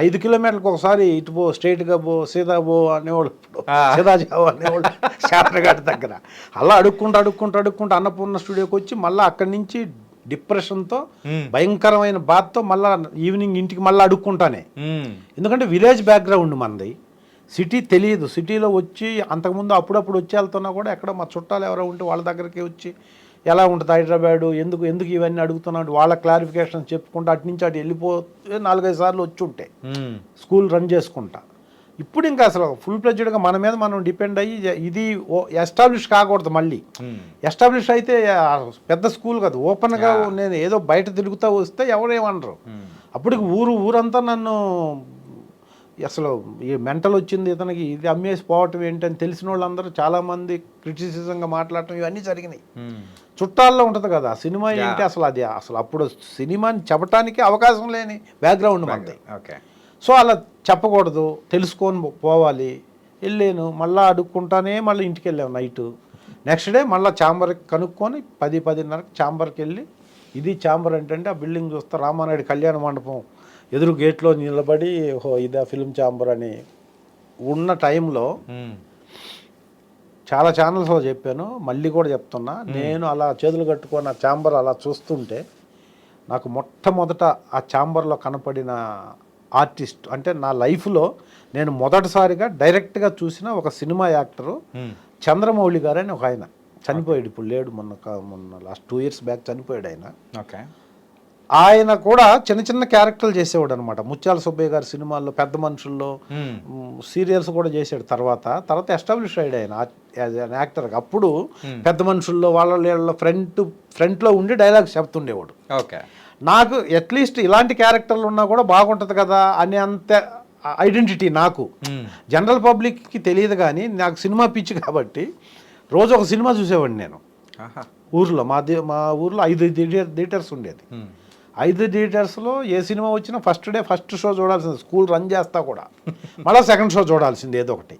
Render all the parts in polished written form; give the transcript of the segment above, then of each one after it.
5 కిలోమీటర్లకు ఒకసారి ఇటు పో, స్ట్రైట్గా పో, సీదా పో అనేవాళ్ళు, సీదా జావు అనేవాళ్ళు శాస్త్రఘాట్ దగ్గర. అలా అడుక్కుంటూ అన్నపూర్ణ స్టూడియోకి వచ్చి మళ్ళీ అక్కడి నుంచి డిప్రెషన్తో భయంకరమైన బాధతో మళ్ళీ ఈవినింగ్ ఇంటికి మళ్ళీ అడుక్కుంటానే. ఎందుకంటే విలేజ్ బ్యాక్గ్రౌండ్ మనది, సిటీ తెలియదు. సిటీలో వచ్చి అంతకుముందు అప్పుడప్పుడు వచ్చి వెళ్తున్నా కూడా ఎక్కడో మా చుట్టాలు ఎవరో ఉంటే వాళ్ళ దగ్గరికి వచ్చి ఎలా ఉంటుంది హైదరాబాదు, ఎందుకు ఇవన్నీ అడుగుతున్నాడు, వాళ్ళ క్లారిఫికేషన్ చెప్పుకుంటూ అటు నుంచి అటు వెళ్ళిపోతే 4-5 సార్లు వచ్చి ఉంటే స్కూల్ రన్ చేసుకుంటా. ఇప్పుడు ఇంకా అసలు ఫుల్ ప్లెడ్జ్డ్గా మన మీద మనం డిపెండ్ అయ్యి ఇది ఎస్టాబ్లిష్ కాకూడదు. మళ్ళీ ఎస్టాబ్లిష్ అయితే పెద్ద స్కూల్ కాదు, ఓపెన్గా నేను ఏదో బయట తిరుగుతూ వస్తే ఎవరేమనరు. అప్పటికి ఊరంతా నన్ను అసలు ఈ మెంటల్ వచ్చింది ఇతనికి, ఇది అమ్మేసి పోవటం ఏంటని తెలిసిన వాళ్ళందరూ చాలామంది క్రిటిసిజంగా మాట్లాడటం ఇవన్నీ జరిగినాయి. చుట్టాల్లో ఉంటుంది కదా సినిమా ఏంటి అసలు, అది అసలు అప్పుడు సినిమాని చెప్పడానికి అవకాశం లేని బ్యాక్గ్రౌండ్ మనది. ఓకే. సో అలా చెప్పకూడదు, తెలుసుకొని పోవాలి. వెళ్ళాను, మళ్ళీ అడుక్కుంటానే మళ్ళీ ఇంటికి వెళ్ళాము. నైటు నెక్స్ట్ డే మళ్ళీ ఛాంబర్కి కనుక్కొని 10-10:30కి ఛాంబర్కి వెళ్ళి, ఇది ఛాంబర్ ఏంటంటే ఆ బిల్డింగ్ చూస్తే రామానాయుడు కళ్యాణ మండపం ఎదురు గేట్లో నిలబడి ఇదా ఫిల్మ్ ఛాంబర్ అని ఉన్న టైంలో చాలా ఛానల్స్లో చెప్పాను, మళ్ళీ కూడా చెప్తున్నా. నేను అలా చేతులు కట్టుకొని ఆ ఛాంబర్ అలా చూస్తుంటే నాకు మొట్టమొదట ఆ ఛాంబర్లో కనపడిన ఆర్టిస్ట్ అంటే నా లైఫ్లో నేను మొదటిసారిగా డైరెక్ట్గా చూసిన ఒక సినిమా యాక్టరు చంద్రమౌళి గారు అని ఒక ఆయన చనిపోయాడు. ఇప్పుడు లేడు, మొన్న లాస్ట్ 2 years బ్యాక్ చనిపోయాడు ఆయన. ఓకే. ఆయన కూడా చిన్న క్యారెక్టర్లు చేసేవాడు అనమాట. ముత్యాల సుబ్బయ్య గారి సినిమాల్లో, పెద్ద మనుషుల్లో, సీరియల్స్ కూడా చేశాడు. తర్వాత ఎస్టాబ్లిష్ అయ్యాడు ఆయన యాజ్ అన్ యాక్టర్. అప్పుడు పెద్ద మనుషుల్లో వాళ్ళ ఫ్రంట్లో ఉండి డైలాగ్స్ చెప్తుండేవాడు. ఓకే. నాకు అట్లీస్ట్ ఇలాంటి క్యారెక్టర్లు ఉన్నా కూడా బాగుంటుంది కదా అనే అంత ఐడెంటిటీ నాకు. జనరల్ పబ్లిక్కి తెలియదు కానీ నాకు సినిమా పిచ్చి కాబట్టి రోజు ఒక సినిమా చూసేవాడిని నేను. ఊర్లో మా ఊర్లో 5 థియేటర్స్ ఉండేది. 5 థియేటర్స్లో ఏ సినిమా వచ్చినా ఫస్ట్ షో చూడాల్సింది. స్కూల్ రన్ చేస్తా కూడా మళ్ళీ సెకండ్ షో చూడాల్సింది ఏదో ఒకటి.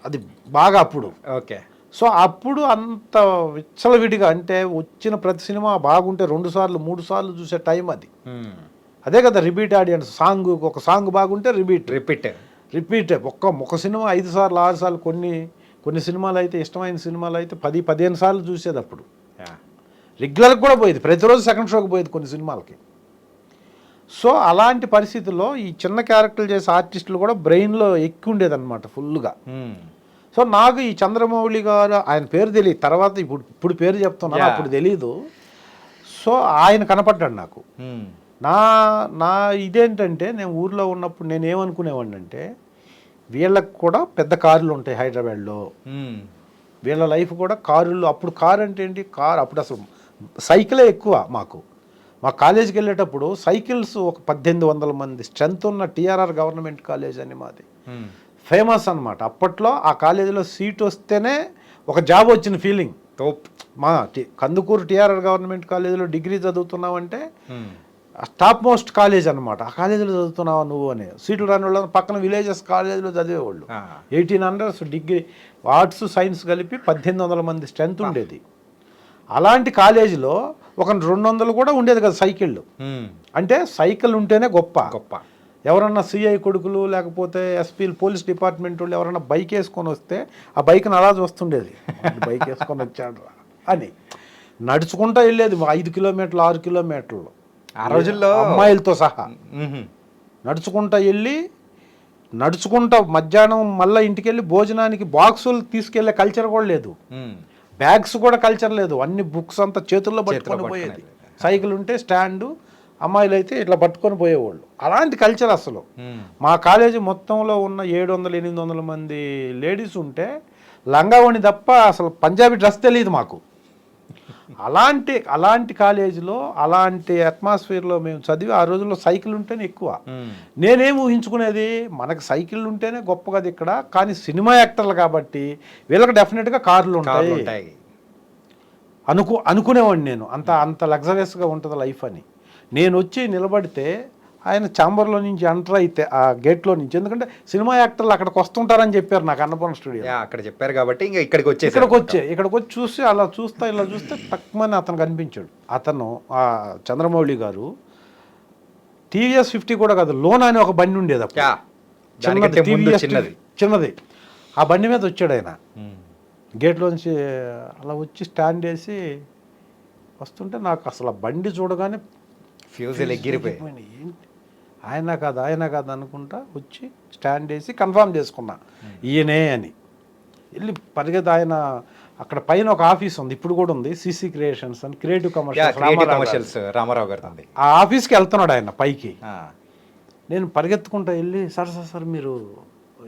అది బాగా అప్పుడు. ఓకే. సో అప్పుడు అంత విచ్చలవిడిగా అంటే వచ్చిన ప్రతి సినిమా బాగుంటే 2 సార్లు 3 సార్లు చూసే టైం అది. అదే కదా రిపీట్ ఆడియన్స్. ఒక సాంగ్ బాగుంటే రిపీట్ ఒక సినిమా 5 సార్లు 6 సార్లు, కొన్ని సినిమాలు అయితే ఇష్టమైన సినిమాలు అయితే 10-15 సార్లు చూసేది. అప్పుడు రెగ్యులర్గా కూడా పోయేది, ప్రతిరోజు సెకండ్ షోకి పోయేది కొన్ని సినిమాలకి. సో అలాంటి పరిస్థితుల్లో ఈ చిన్న క్యారెక్టర్లు చేసే ఆర్టిస్టులు కూడా బ్రెయిన్లో ఎక్కి ఉండేదన్నమాట ఫుల్గా. సో నాకు ఈ చంద్రమౌళి గారు, ఆయన పేరు తెలియదు, తర్వాత ఇప్పుడు పేరు చెప్తున్నా, అప్పుడు తెలీదు. సో ఆయన కనపడ్డాడు నాకు. నా ఇదేంటంటే నేను ఊర్లో ఉన్నప్పుడు నేను ఏమనుకునేవాడిని అంటే వీళ్ళకి కూడా పెద్ద కార్లు ఉంటాయి హైదరాబాద్లో, వీళ్ళ లైఫ్ కూడా కారుల్లో. అప్పుడు కారు అంటే ఏంటి, అప్పుడు అసలు సైకిలే ఎక్కువ. మా కాలేజీకి వెళ్ళేటప్పుడు సైకిల్స్ ఒక 1800 మంది స్ట్రెంత్ ఉన్న టీఆర్ఆర్ గవర్నమెంట్ కాలేజ్ అని మాది ఫేమస్ అనమాట. అప్పట్లో ఆ కాలేజీలో సీట్ వస్తేనే ఒక జాబ్ వచ్చిన ఫీలింగ్. మా కందుకూరు టీఆర్ఆర్ గవర్నమెంట్ కాలేజీలో డిగ్రీ చదువుతున్నావంటే టాప్ మోస్ట్ కాలేజ్ అనమాట. ఆ కాలేజీలో చదువుతున్నావా నువ్వు అని సీట్లు రాని వాళ్ళు పక్కన విలేజెస్ కాలేజీలో చదివేవాళ్ళు. 1800 డిగ్రీ ఆర్ట్స్ సైన్స్ కలిపి 1800 మంది స్ట్రెంత్ ఉండేది. అలాంటి కాలేజీలో ఒక 200 కూడా ఉండేది కదా సైకిళ్ళు. అంటే సైకిల్ ఉంటేనే గొప్ప. ఎవరన్నా సిఐ కొడుకులు లేకపోతే ఎస్పీలు, పోలీస్ డిపార్ట్మెంట్ వాళ్ళు ఎవరన్నా బైక్ వేసుకొని వస్తే ఆ బైక్ని అలా చూస్తుండేది, బైక్ వేసుకొని వచ్చాడు అని. నడుచుకుంటూ వెళ్ళేది 5 కిలోమీటర్లు 6 కిలోమీటర్లు ఆ రోజుల్లో, అమ్మాయిలతో సహా నడుచుకుంటా వెళ్ళి మధ్యాహ్నం మళ్ళీ ఇంటికి వెళ్ళి భోజనానికి బాక్సులు తీసుకెళ్లే కల్చర్ కూడా లేదు, బ్యాగ్స్ కూడా కల్చర్ లేదు. అన్ని బుక్స్ అంతా చేతుల్లో పట్టుకొని పోయేది. సైకిల్ ఉంటే స్టాండు, అమ్మాయిలు అయితే ఇట్లా పట్టుకొని పోయేవాళ్ళు. అలాంటి కల్చర్ అసలు. మా కాలేజీ మొత్తంలో ఉన్న 700-800 మంది లేడీస్ ఉంటే లంగావణి తప్ప అసలు పంజాబీ డ్రెస్ తెలియదు మాకు. అలాంటి కాలేజీలో అలాంటి అట్మాస్ఫియర్లో మేము చదివి ఆ రోజుల్లో సైకిల్ ఉంటేనే ఎక్కువ. నేనేం ఊహించుకునేది, మనకు సైకిల్ ఉంటేనే గొప్ప కదా ఇక్కడ, కానీ సినిమా యాక్టర్లు కాబట్టి వీళ్ళకి డెఫినెట్గా కార్లు ఉంటాయి అనుకునేవాడిని నేను. అంత లగ్జరియస్గా ఉంటుంది లైఫ్ అని. నేను వచ్చి నిలబడితే ఆయన ఛాంబర్లో నుంచి ఎంటర్ అయితే ఆ గేట్లో నుంచి, ఎందుకంటే సినిమా యాక్టర్లు అక్కడికి వస్తుంటారని చెప్పారు నాకు అన్నపూర్ణ స్టూడియో. అక్కడ చెప్పారు కాబట్టి ఇంకా ఇక్కడికి వచ్చి చూసి ఇలా చూస్తే తక్కువని అతను కనిపించాడు. అతను ఆ చంద్రమౌళి గారు టీవీఎస్ 50 కూడా కాదు, లోన్ అని ఒక బండి ఉండేది అప్పుడు. దానికంటే ముందు TVS చిన్నది. చిన్నది. ఆ బండి మీద వచ్చాడు ఆయన. గేట్లోంచి అలా వచ్చి స్టాండ్ వేసి వస్తుంటే నాకు అసలు ఆ బండి చూడగానే ఫ్యూజులు ఎగిరిపోయి. ఏంటి ఆయన కాదు అనుకుంటా వచ్చి స్టాండ్ వేసి కన్ఫర్మ్ చేసుకున్నా ఈయనే అని. వెళ్ళి పరిగెత్తి ఆయన అక్కడ పైన ఒక ఆఫీస్ ఉంది, ఇప్పుడు కూడా ఉంది, సిసి క్రియేషన్స్ అని, క్రియేటివ్ కమర్షియల్స్ రామారావు గారు ఉంది. ఆ ఆఫీస్కి వెళ్తున్నాడు ఆయన పైకి. నేను పరిగెత్తుకుంటా వెళ్ళి సార్ మీరు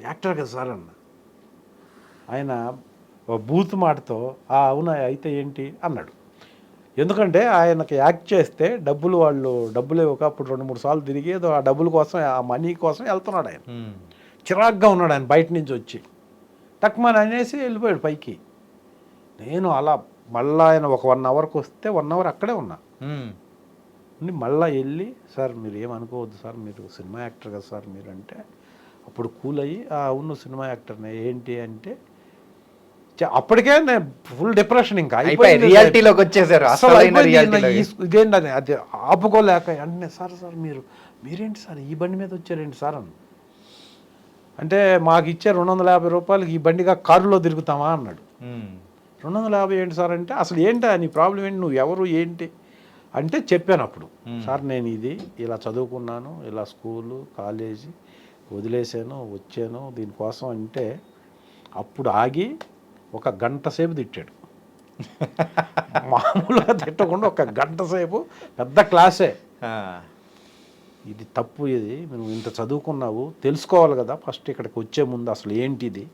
యాక్టర్ కదా సార్ అన్న. ఆయన బూత్ మాటతో అవునా అయితే ఏంటి అన్నాడు. ఎందుకంటే ఆయనకి యాక్ట్ చేస్తే డబ్బులు ఇవ్వక అప్పుడు 2-3 సార్లు తిరిగి ఏదో ఆ డబ్బుల కోసం, ఆ మనీ కోసం వెళ్తున్నాడు ఆయన. చిరాగ్గా ఉన్నాడు ఆయన బయట నుంచి వచ్చి. టక్మని అనేసి వెళ్ళిపోయాడు పైకి. నేను అలా మళ్ళీ ఆయన ఒక 1 అవర్కి వస్తే 1 అవర్ అక్కడే ఉన్నా. మళ్ళీ వెళ్ళి సార్ మీరు ఏమనుకోవద్దు సార్, మీరు సినిమా యాక్టర్ కదా సార్ మీరు అంటే, అప్పుడు కూల్ అయ్యి అవును సినిమా యాక్టర్నే ఏంటి అంటే, అప్పటికే నేను ఫుల్ డిప్రెషన్ ఇంకా రియాలిటీలోకి వచ్చేసారు. ఇదేంటని అది ఆపుకోలేక అంటే సార్ మీరేంటి సార్ ఈ బండి మీద వచ్చారేంటి సార్ అని అంటే, మాకు ఇచ్చే 250 రూపాయలకి ఈ బండిగా కారులో తిరుగుతామా అన్నాడు. 250 ఏంటి సార్ అంటే, అసలు ఏంటా నీ ప్రాబ్లం ఏంటి, నువ్వు ఎవరు ఏంటి అంటే చెప్పాను అప్పుడు. సార్ నేను ఇలా చదువుకున్నాను, ఇలా స్కూలు కాలేజీ వదిలేసాను వచ్చాను దీనికోసం అంటే, అప్పుడు ఆగి 1 గంట సేపు తిట్టాడు. మామూలుగా తిట్టకుండా 1 గంట సేపు పెద్ద క్లాసే. ఇది తప్పు, ఇది నువ్వు ఇంత చదువుకున్నావు తెలుసుకోవాలి కదా ఫస్ట్, ఇక్కడికి వచ్చే ముందు అసలు ఏంటిది,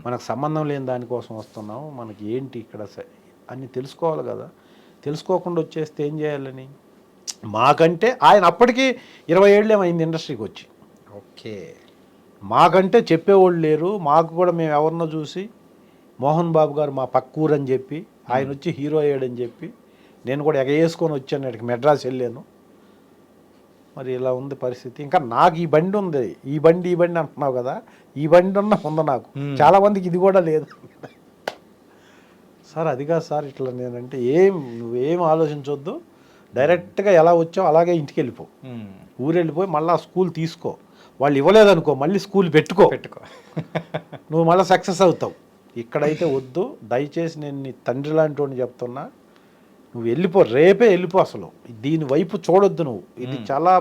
మనకు సంబంధం లేని దానికోసం వస్తున్నావు, మనకి ఏంటి ఇక్కడ అని తెలుసుకోవాలి కదా, తెలుసుకోకుండా వచ్చేస్తే ఏం చేయాలని. మాకంటే ఆయన అప్పటికి 20 ఏళ్ళు ఏమైంది ఇండస్ట్రీకి వచ్చి. ఓకే, మాకంటే చెప్పేవాళ్ళు లేరు. మాకు కూడా మేము ఎవరినో చూసి మోహన్ బాబు గారు మా పక్క ఊరు అని చెప్పి ఆయన వచ్చి హీరో అయ్యాడని చెప్పి నేను కూడా ఎగేసుకొని వచ్చాను, ఇక్కడికి మెడ్రాస్ వెళ్ళాను. మరి ఇలా ఉంది పరిస్థితి. ఇంకా నాకు ఈ బండి ఉంది, ఈ బండి అంటున్నావు కదా, ఈ బండి ఉంది నాకు, చాలామందికి ఇది కూడా లేదు. సార్ అది కాదు సార్ ఇట్లా నేనంటే, నువ్వేం ఆలోచించొద్దు, డైరెక్ట్గా ఎలా వచ్చావు అలాగే ఇంటికి వెళ్ళిపో, ఊరు వెళ్ళిపోయి మళ్ళీ స్కూల్ తీసుకో, వాళ్ళు ఇవ్వలేదనుకో మళ్ళీ స్కూల్ పెట్టుకో, నువ్వు మళ్ళీ సక్సెస్ అవుతావు. ఇక్కడైతే వద్దు దయచేసి, నేను నీ తండ్రి లాంటి వాడిని చెప్తున్నా, నువ్వు వెళ్ళిపో, రేపే వెళ్ళిపో, అసలు దీని వైపు చూడొద్దు నువ్వు. ఇది చాలా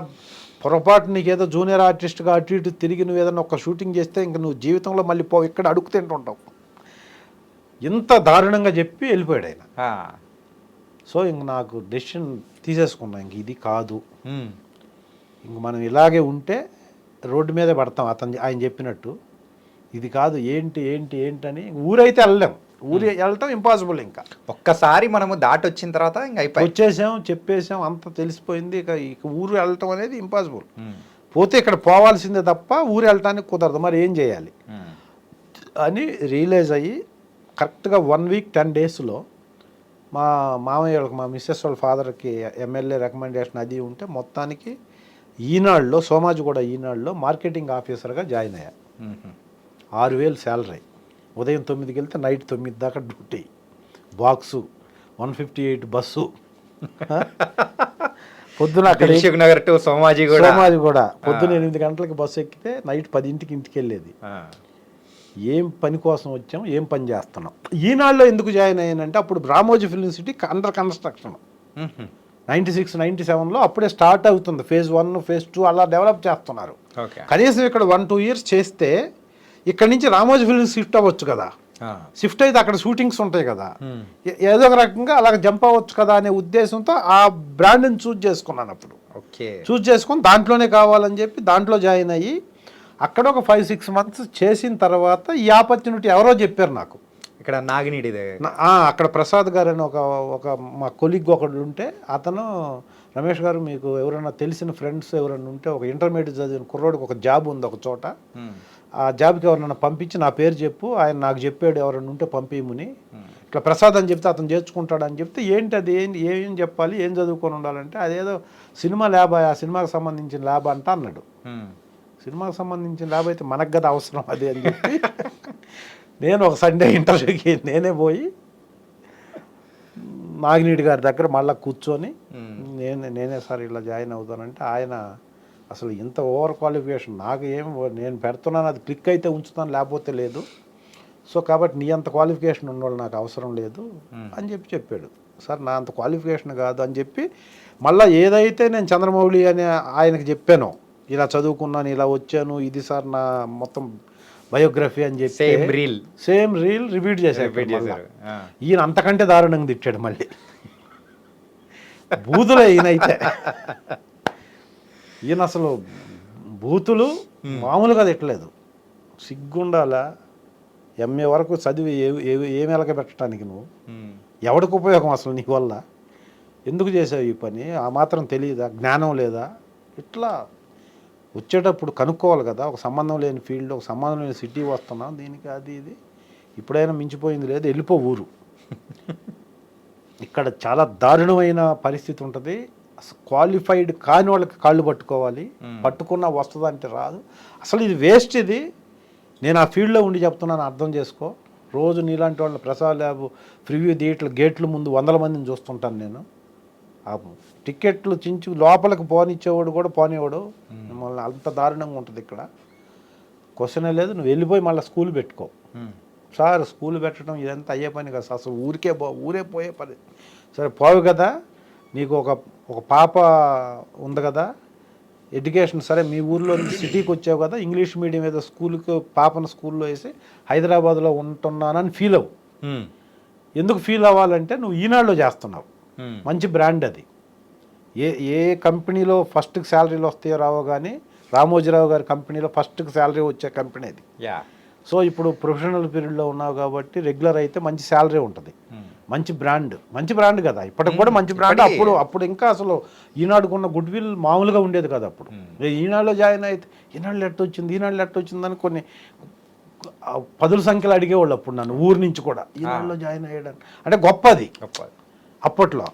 పొరపాటు, నీకేదో జూనియర్ ఆర్టిస్ట్గా అటు ఇటు తిరిగి నువ్వు ఏదైనా ఒక షూటింగ్ చేస్తే ఇంక నువ్వు జీవితంలో మళ్ళీ ఇక్కడ అడుగు తింటుంటావు. ఇంత దారుణంగా చెప్పి వెళ్ళిపోయాడు ఆయన. సో ఇంక నాకు డెసిషన్ తీసేసుకున్నా, ఇంక ఇది కాదు, ఇంక మనం ఇలాగే ఉంటే రోడ్డు మీదే పడతాం ఆయన చెప్పినట్టు. ఇది కాదు, ఏంటని ఊరైతే వెళ్ళలేం, ఊరు వెళ్ళటం ఇంపాసిబుల్. ఇంకా ఒక్కసారి మనము దాటి వచ్చిన తర్వాత ఇంకా అయిపోయి వచ్చేసాం, చెప్పేసాం, అంత తెలిసిపోయింది. ఇక ఊరు వెళ్ళటం అనేది ఇంపాసిబుల్. పోతే ఇక్కడ పోవాల్సిందే తప్ప ఊరు వెళ్ళటానికి కుదరదు, మరి ఏం చేయాలి అని రియలైజ్ అయ్యి కరెక్ట్గా 1 వీక్ 10 డేస్లో మా మామయ్య వాళ్ళకి, మా మిస్సెస్ వాళ్ళ ఫాదర్కి ఎమ్మెల్యే రికమెండేషన్ అది ఉంటే మొత్తానికి ఈనాడులో, సోమాజిగూడ ఈనాడులో మార్కెటింగ్ ఆఫీసర్గా జాయిన్ అయ్యా. 6,000 శాలరీ, ఉదయం 9కి వెళ్తే నైట్ 9 దాకా డ్యూటీ, బాక్సు 158 బస్సు, పొద్దున అక్కడ సోమాజిగూడ పొద్దున 8 గంటలకి బస్సు ఎక్కితే నైట్ 10ంటికి ఇంటికి వెళ్ళేది. ఏం పని కోసం వచ్చాం, ఏం పని చేస్తున్నాం. ఈనాడులో ఎందుకు జాయిన్ అయ్యానంటే, అప్పుడు Ramoji film city under construction, 96, 97లో అప్పుడే స్టార్ట్ అవుతుంది. ఫేజ్ 1, ఫేజ్ 2 అలా డెవలప్ చేస్తున్నారు. కనీసం ఇక్కడ 1-2 ఇయర్స్ చేస్తే ఇక్కడ నుంచి రామోజీ ఫిల్మ్ షిఫ్ట్ అవ్వచ్చు కదా, షిఫ్ట్ అయితే అక్కడ షూటింగ్స్ ఉంటాయి కదా, ఏదో ఒక రకంగా అలాగ జంప్ అవ్వచ్చు కదా అనే ఉద్దేశంతో ఆ బ్రాండ్ని చూజ్ చేసుకున్నాను. అప్పుడు చూజ్ చేసుకొని దాంట్లోనే కావాలని చెప్పి దాంట్లో జాయిన్ అయ్యి అక్కడ ఒక 5-6 మంత్స్ చేసిన తర్వాత ఈ ఆపర్చునిటీ ఎవరో చెప్పారు నాకు. ఇక్కడ నాగినీడి అక్కడ ప్రసాద్ గారు అని ఒక మా కొలీగ్ ఒకడు ఉంటే, అతను రమేష్ గారు మీకు ఎవరైనా తెలిసిన ఫ్రెండ్స్ ఎవరైనా ఉంటే, ఒక ఇంటర్మీడియట్ చదివిన కుర్రోడికి ఒక జాబ్ ఉంది ఒక చోట, ఆ జాబ్కి ఎవరైనా పంపించి నా పేరు చెప్పు, ఆయన నాకు చెప్పాడు ఎవరైనా ఉంటే పంపించమని, ఇట్లా ప్రసాద్ అని చెప్తే అతను చేర్చుకుంటాడు అని చెప్తే, ఏంటి అది ఏం చెప్పాలి, ఏం చదువుకొని ఉండాలంటే, అదేదో సినిమా ల్యాబ్, ఆ సినిమాకి సంబంధించిన ల్యాబ్ అంట అన్నాడు. సినిమాకి సంబంధించిన ల్యాబ్ అయితే మనకు కదా అవసరం అది అని చెప్పి నేను ఒక సండే ఇంటర్వ్యూకి నేనే పోయి నాగినీడి గారి దగ్గర మళ్ళీ కూర్చొని నేనే సార్ ఇలా జాయిన్ అవుతానంటే, ఆయన అసలు ఇంత ఓవర్ క్వాలిఫికేషన్ నాకు నేను పెడుతున్నాను, అది క్లిక్ అయితే ఉంచుతాను, లేకపోతే లేదు. సో కాబట్టి నీ అంత క్వాలిఫికేషన్ ఉన్నవాళ్ళు నాకు అవసరం లేదు అని చెప్పాడు. సార్ నా అంత క్వాలిఫికేషన్ కాదు అని చెప్పి మళ్ళీ ఏదైతే నేను చంద్రమౌళి అని ఆయనకి చెప్పానో, ఇలా చదువుకున్నాను, ఇలా వచ్చాను, ఇది సార్ నా మొత్తం బయోగ్రఫీ అని చెప్పి సేమ్ రీల్ రిపీట్ చేశారు. ఈయన అంతకంటే దారుణంగా తిట్టాడు మళ్ళీ. బూతులే ఈయనైతే. ఈయన అసలు బూతులు మామూలుగా తిట్టలేదు. సిగ్గుండాలా, ఎంఏ వరకు చదివి ఏమి ఎలక పెట్టడానికి నువ్వు, ఎవడికి ఉపయోగం అసలు నీ వల్ల, ఎందుకు చేసావు ఈ పని, ఆ మాత్రం తెలియదా, జ్ఞానం లేదా, ఇట్లా వచ్చేటప్పుడు కనుక్కోవాలి కదా. ఒక సంబంధం లేని ఫీల్డ్, ఒక సంబంధం లేని సిటీ వస్తున్నాం, దీనికి అది ఇది ఇప్పుడైనా మించిపోయింది లేదు, వెళ్ళిపో ఊరు. ఇక్కడ చాలా దారుణమైన పరిస్థితి ఉంటుంది. అసలు క్వాలిఫైడ్ కాని వాళ్ళకి కాళ్ళు పట్టుకోవాలి, పట్టుకున్నా వస్తుందంటే రాదు. అసలు ఇది వేస్ట్. ఇది నేను ఆ ఫీల్డ్లో ఉండి చెప్తున్నాను, అర్థం చేసుకో. రోజు నీలాంటి వాళ్ళ ప్రసాద్ ల్యాబ్ ప్రివ్యూ థియేటర్లు గేట్లు ముందు 100 మందిని చూస్తుంటాను నేను. ఆ టికెట్లు చించి లోపలికి పోనిచ్చేవాడు కూడా పోనివాడు. మిమ్మల్ని అంత దారుణంగా ఉంటుంది ఇక్కడ. క్వశ్చనే లేదు. నువ్వు వెళ్ళిపోయి మళ్ళీ స్కూల్ పెట్టుకో. సార్ స్కూల్ పెట్టడం ఇదంతా అయ్యే పని కదా, అసలు ఊరే పోయే పని. సరే పోవు కదా, నీకు ఒక పాప ఉంది కదా, ఎడ్యుకేషన్ సరే మీ ఊర్లో సిటీకి వచ్చావు కదా, ఇంగ్లీష్ మీడియం ఏదో స్కూల్కి పాపను స్కూల్లో వేసి హైదరాబాద్లో ఉంటున్నానని ఫీల్ అవ్వు. ఎందుకు ఫీల్ అవ్వాలంటే నువ్వు ఈనాడులో చేస్తున్నావు, మంచి బ్రాండ్ అది. ఏ కంపెనీలో ఫస్ట్కి శాలరీలు వస్తాయో రావో కానీ రామోజీరావు గారి కంపెనీలో ఫస్ట్కి శాలరీ వచ్చే కంపెనీ అది. సో ఇప్పుడు ప్రొఫెషనల్ పీరియడ్లో ఉన్నావు కాబట్టి రెగ్యులర్ అయితే మంచి శాలరీ ఉంటుంది. మంచి బ్రాండ్ కదా, ఇప్పటికి కూడా మంచి బ్రాండ్. అప్పుడు ఇంకా అసలు ఈనాడుకున్న గుడ్ విల్ మామూలుగా ఉండేది కదా. అప్పుడు ఈనాడులో జాయిన్ అయితే ఈనాడు లెట్ వచ్చిందని కొన్ని 10 సంఖ్యలు అడిగేవాళ్ళు అప్పుడు నన్ను, ఊరి నుంచి కూడా ఈనాడులో జాయిన్ అయ్యాడని. అంటే గొప్పది అప్పట్లో.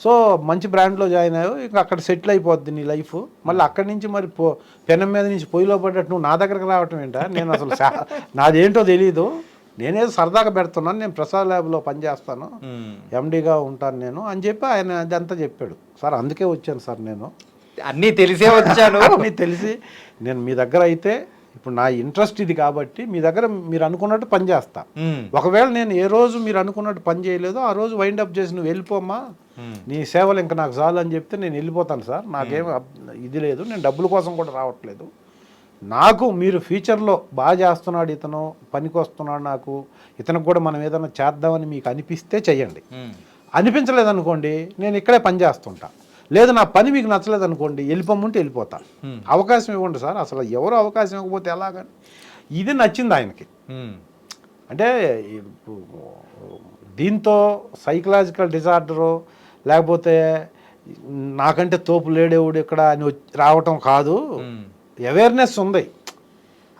సో మంచి బ్రాండ్లో జాయిన్ అయ్యావు, ఇంకా అక్కడ సెటిల్ అయిపోద్ది నీ లైఫ్. మళ్ళీ అక్కడి నుంచి మరి పెనం మీద నుంచి పొయ్యిలో పడ్డట్టు నువ్వు నా దగ్గరకు రావటం ఏంటా? నేను అసలు నాదేంటో తెలీదు, నేనేదో సరదాగా పెడుతున్నాను, నేను ప్రసాద్ ల్యాబ్లో పనిచేస్తాను, ఎండీగా ఉంటాను నేను అని చెప్పి ఆయన అదంతా చెప్పాడు. సార్ అందుకే వచ్చాను సార్, నేను అన్నీ తెలిసే వచ్చాను. అన్నీ తెలిసి నేను మీ దగ్గర అయితే ఇప్పుడు నా ఇంట్రెస్ట్ ఇది కాబట్టి మీ దగ్గర మీరు అనుకున్నట్టు పని చేస్తా. ఒకవేళ నేను ఏ రోజు మీరు అనుకున్నట్టు పని చేయలేదో ఆ రోజు వైండ్ అప్ చేసి నువ్వు వెళ్ళిపోమ్మా, నీ సేవలు ఇంకా నాకు చాలు అని చెప్తే నేను వెళ్ళిపోతాను సార్. నాకేం ఇది లేదు, నేను డబ్బుల కోసం కూడా రావట్లేదు. నాకు మీరు ఫ్యూచర్లో బాగా చేస్తున్నాడు, ఇతను పనికి వస్తున్నాడు, నాకు ఇతనికి కూడా మనం ఏదైనా చేద్దామని మీకు అనిపిస్తే చెయ్యండి. అనిపించలేదనుకోండి నేను ఇక్కడే పని చేస్తుంటా. లేదు నా పని మీకు నచ్చలేదు అనుకోండి, వెళ్ళిపోమంటే వెళ్ళిపోతా. అవకాశం ఇవ్వండి సార్. అసలు ఎవరు అవకాశం ఇవ్వకపోతే ఎలాగని. ఇది నచ్చింది ఆయనకి. అంటే దీంతో సైకలాజికల్ డిజార్డరు లేకపోతే నాకంటే తోపు లేడేవుడు ఇక్కడ అని రావటం కాదు, అవేర్నెస్ ఉంది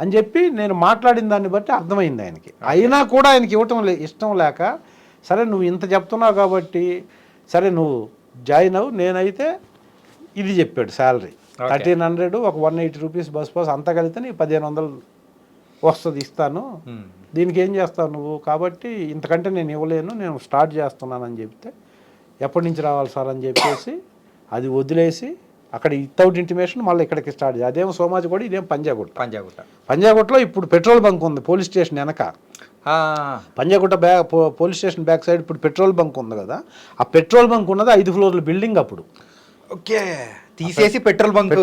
అని చెప్పి నేను మాట్లాడిన దాన్ని బట్టి అర్థమైంది ఆయనకి. అయినా కూడా ఆయనకి ఇవ్వటం ఇష్టం లేక, సరే నువ్వు ఇంత చెప్తున్నావు కాబట్టి సరే నువ్వు జాయిన్ అవ్వు. నేనైతే ఇది చెప్పాడు శాలరీ 1300, ఒక 180 రూపీస్ బస్ పాస్, అంతా కలిగితే నీకు 1500 వస్తుంది, ఇస్తాను. దీనికి ఏం చేస్తావు నువ్వు, కాబట్టి ఇంతకంటే నేను ఇవ్వలేను, నేను స్టార్ట్ చేస్తున్నానని చెప్తే ఎప్పటి నుంచి రావాలి సార్ అని చెప్పేసి అది వదిలేసి అక్కడ వితౌట్ ఇంటిమేషన్ మళ్ళీ ఇక్కడికి స్టార్ట్ చేయాలి. అదేమో సోమాజిగూడ, ఇదేం పంజాగుట్టలో ఇప్పుడు పెట్రోల్ బంక్ ఉంది పోలీస్ స్టేషన్ వెనక. Panjagutta police station back side ఇప్పుడు పెట్రోల్ బంక్ ఉంది కదా, ఆ పెట్రోల్ బంక్ ఉన్నది 5 ఫ్లోర్ల బిల్డింగ్. అప్పుడు తీసేసి పెట్రోల్ బంక్